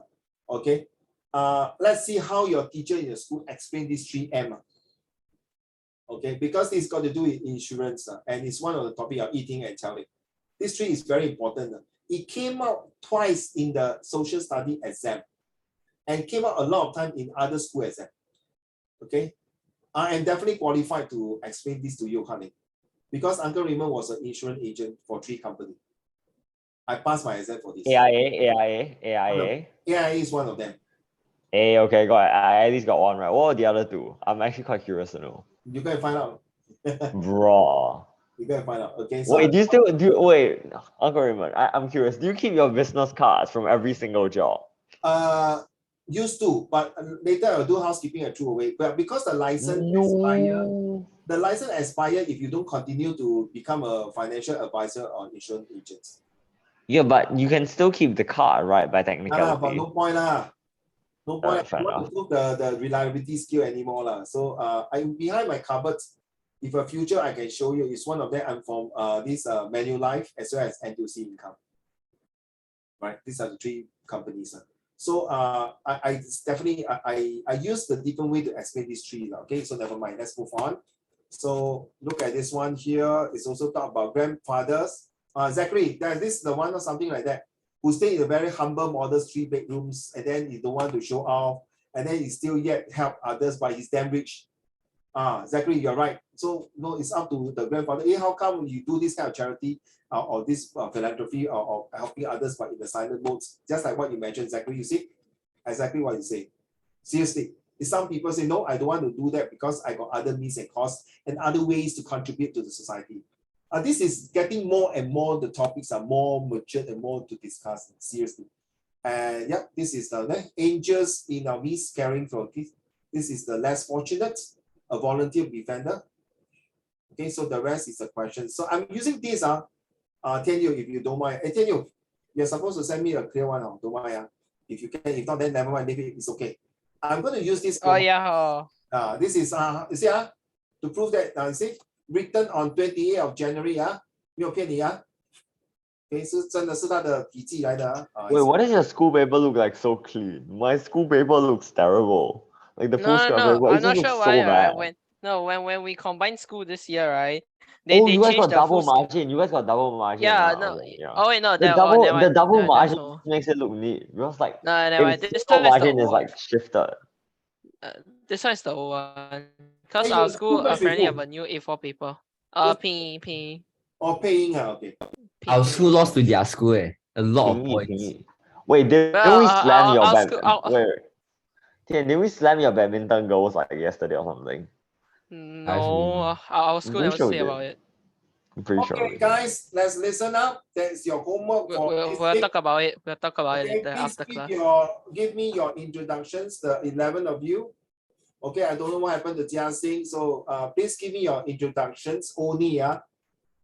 Okay. Let's see how your teacher in the school explain this 3M. Okay, because this got to do with insurance and it's one of the topic of eating and telling. This tree is very important. It came out twice in the social study exam and came out a lot of time in other school exam. Okay, I am definitely qualified to explain this to you, honey, because Uncle Raymond was an insurance agent for 3 companies. I passed my exam for this. AIA is one of them. Okay, I at least got one right. What are the other 2? I'm actually quite curious to know. You can find out. Bro. You can find out. Okay. So wait, Uncle Raymond, I'm curious. Do you keep your business cards from every single job? Used to, but later I'll do housekeeping and throw away. But because the license expire if you don't continue to become a financial advisor on insurance agents. Yeah, but you can still keep the card, right? By technicality. But no point . No point. I fair don't want enough. to prove the reliability skill anymore. So I'm behind my cupboard. If a future I can show you is one of them. I'm from this Manulife as well as NTUC Income. Right, these are the three companies. So I definitely I use the different way to explain these three. Okay, so never mind. Let's move on. So look at this one here. It's also talk about grandfathers. Zachary, this is the one or something like that, who stay in a very humble, modest 3 bedrooms, and then he don't want to show off, and then he still yet help others, but he's damn rich. Zachary, you're right. So no, it's up to the grandfather. Hey, how come you do this kind of charity or this philanthropy or helping others but in the silent modes? Just like what you mentioned, Zachary, you see? Exactly what you say. Seriously. Some people say, no, I don't want to do that because I got other means and costs and other ways to contribute to the society. This is getting more and more, the topics are more mature and more to discuss, seriously. And yeah, this is the angels in our midst caring for kids. This is the less fortunate, a volunteer defender. Okay, so the rest is a question. So I'm using this, tell you if you don't mind. I tell you, you're supposed to send me a clear one, don't mind. If you can, if not, then never mind, leave it, it's okay. I'm going to use this. Oh yeah. This is you see, to prove that, you see, written on 28th of January, 没有骗你啊。Okay, 是真的是他的笔记来的啊。Wait, what does your school paper look like so clean? My school paper looks terrible. Like the full scrap paper, it I'm just not looks sure so why. bad. When we combined school this year, right? Oh, They you guys changed got the double full margin. You guys got double margin. Yeah, ah, no. okay, yeah. Oh wait, no. The That double never margin mind. makes it look neat because like No, never if mind. This single one is the margin is old one. like shifted. This one is the old one. Because Hey, our your school school batch apparently with have a new A4 paper. P. Oh, paying, okay. Our school lost to their school, a lot of points. 平易. Wait, didn't Well, we slam your our bad? school, Wait, didn't we slam your badminton goals like yesterday or something? no, our school pretty never sure we say did. about it. I'm pretty sure. Okay, guys, let's listen up. That's your homework for this We'll week. talk about it. We'll talk about Okay, it please after class. give me your introductions, the 11 of you. Okay, I don't know what happened to Jiaxing, so please give me your introductions only.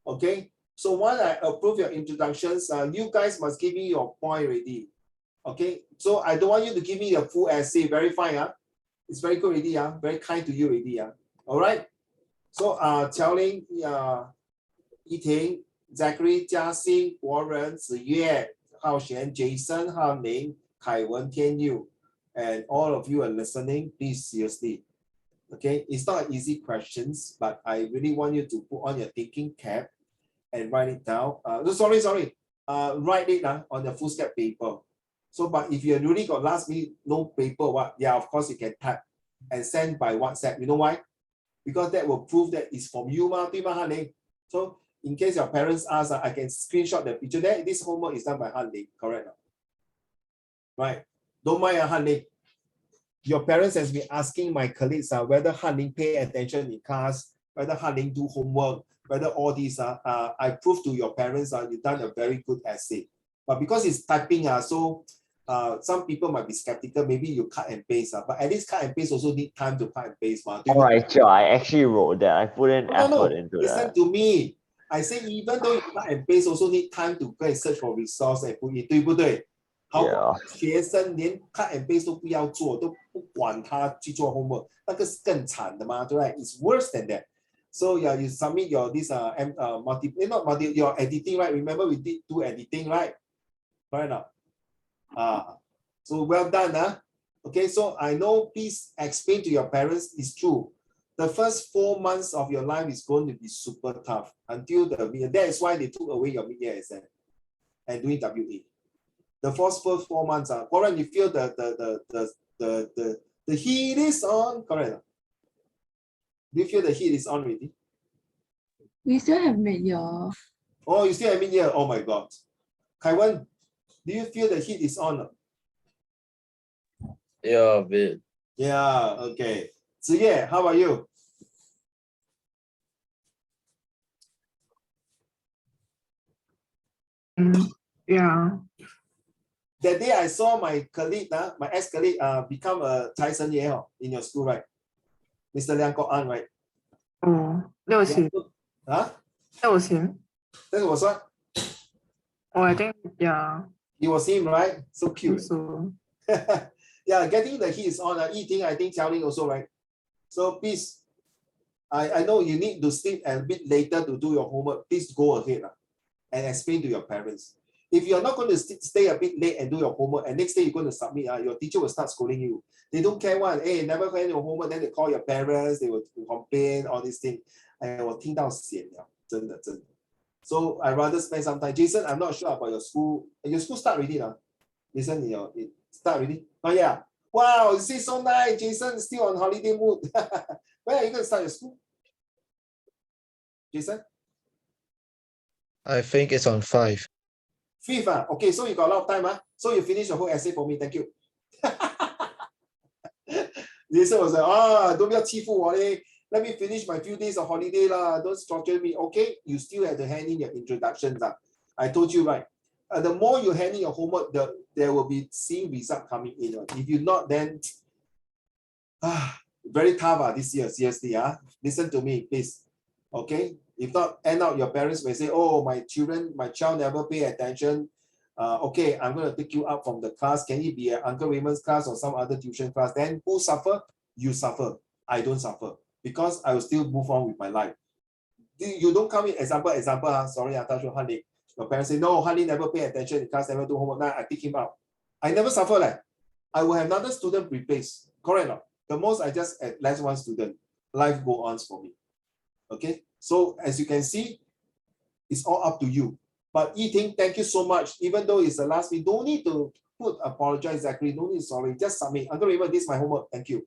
Okay, so when I approve your introductions, you guys must give me your point already. Okay, so I don't want you to give me the full essay. Very fine. It's very good already. Very kind to you already. All right. So Qiaoling, Yiting, Zachary, Jiaxing, Warren, Ziyue, Haoxian, Jason, Hanling, Kaiwen, Tianyu, and all of you are listening, please seriously. Okay, it's not easy questions, but I really want you to put on your thinking cap and write it down. Sorry. Write it on the foolscap paper. So, but if you really got last minute no paper, of course you can type and send by WhatsApp. You know why? Because that will prove that it's from you, Hanling. So in case your parents ask, I can screenshot the picture. There, this homework is done by Hanling, correct? Right. Don't mind Hanling. Your parents has been asking my colleagues whether Hanling pay attention in class, whether Hanling do homework, whether all these I prove to your parents you've done a very good essay. But because it's typing, so some people might be skeptical, maybe you cut and paste, but at least cut and paste also need time to cut and paste. Alright, sure, I actually wrote that. I put in effort into Listen that. to me. I say even though you cut and paste, also need time to go and search for resource and put in, 对不对？好，学生连 cut and paste 都不要做，都不管他去做 homework， 那个是更惨的嘛，对不对？ It's worse than that. So yeah, you submit your this your editing, right? Remember we did do editing, right? Right now. So well done, Okay, so I know, please explain to your parents, it's true. The first 4 months of your life is going to be super tough until the mid-year. That is why they took away your mid-year exam and doing WA. The first 4 months, Warren, you feel the heat is on, correct? Do you feel the heat is on already? We still have mid-year. Oh, you still have mid-year? Oh my God. Kaiwen, do you feel the heat is on? Yeah, a bit. Yeah, okay. Ziyue, how about you? Yeah. That day I saw my colleague, my ex-colleague, become a Tyson Ye in your school, right? Mr. Liang Kok An, right? Oh, that was him. Huh? That was him. That was what? Oh, I think, yeah. It was him, right? So I think cute. so. Yeah, getting the heat is on. Eating, I think Xiaoling also, right? So please, I know you need to sleep a bit later to do your homework. Please go ahead and explain to your parents. If you're not going to stay a bit late and do your homework, and next day you're going to submit, your teacher will start scolding you. They don't care one. Hey, never done your homework, then they call your parents, they will complain, all these things. I will 听到闲了，真的。So I rather spend some time. Jason, I'm not sure about your school. Your school start already now. Jason, it start already? Oh yeah. Wow, this is so nice. Jason is still on holiday mood. When are you going to start your school? Jason? I think it's on 5. 5th. Okay, so you got a lot of time. So you finish the whole essay for me. Thank you. Jason was like, don't be a 欺负我嘞. Let me finish my few days of holiday lah. Don't torture me. Okay, you still have to hand in your introductions. I told you right. The more you hand in your homework, there will be seeing result coming in. If you not, then very tough this year. Seriously, listen to me, please. Okay. If not, end up your parents may say, oh, my child never pay attention. Okay, I'm going to take you out from the class. Can it be Uncle Raymond's class or some other tuition class? Then who suffer? You suffer. I don't suffer because I will still move on with my life. You don't come in example. Sorry, I touched you, Honey. Your parents say, no, Honey never pay attention in class, never do homework. Now I pick him out. I never suffer. I will have another student replace. Correct or the most I just add less one student. Life go on for me. Okay. So as you can see, it's all up to you. But Yi-Ting, thank you so much. Even though it's the last week, don't need to apologize, Zachary. No need, sorry. Just submit. Uncle Raymond, this is my homework. Thank you.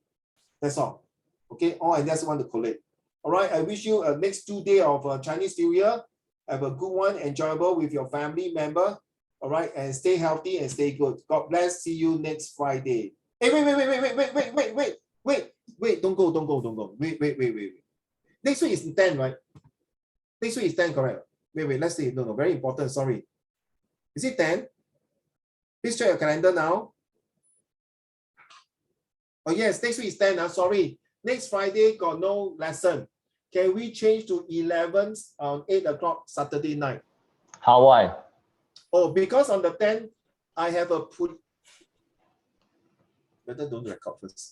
That's all. Okay. All I just want to collect. All right. I wish you a next 2 days of Chinese New Year. Have a good one, enjoyable with your family member. All right. And stay healthy and stay good. God bless. See you next Friday. Hey, wait. Don't go. Wait. Next week is 10, right? Next week is 10, correct? Wait, let's see. No, very important, sorry. Is it 10? Please check your calendar now. Oh yes, next week is 10, sorry. Next Friday got no lesson. Can we change to 11 on 8 o'clock Saturday night? How why? Oh, because on the 10th, I have a better don't record first.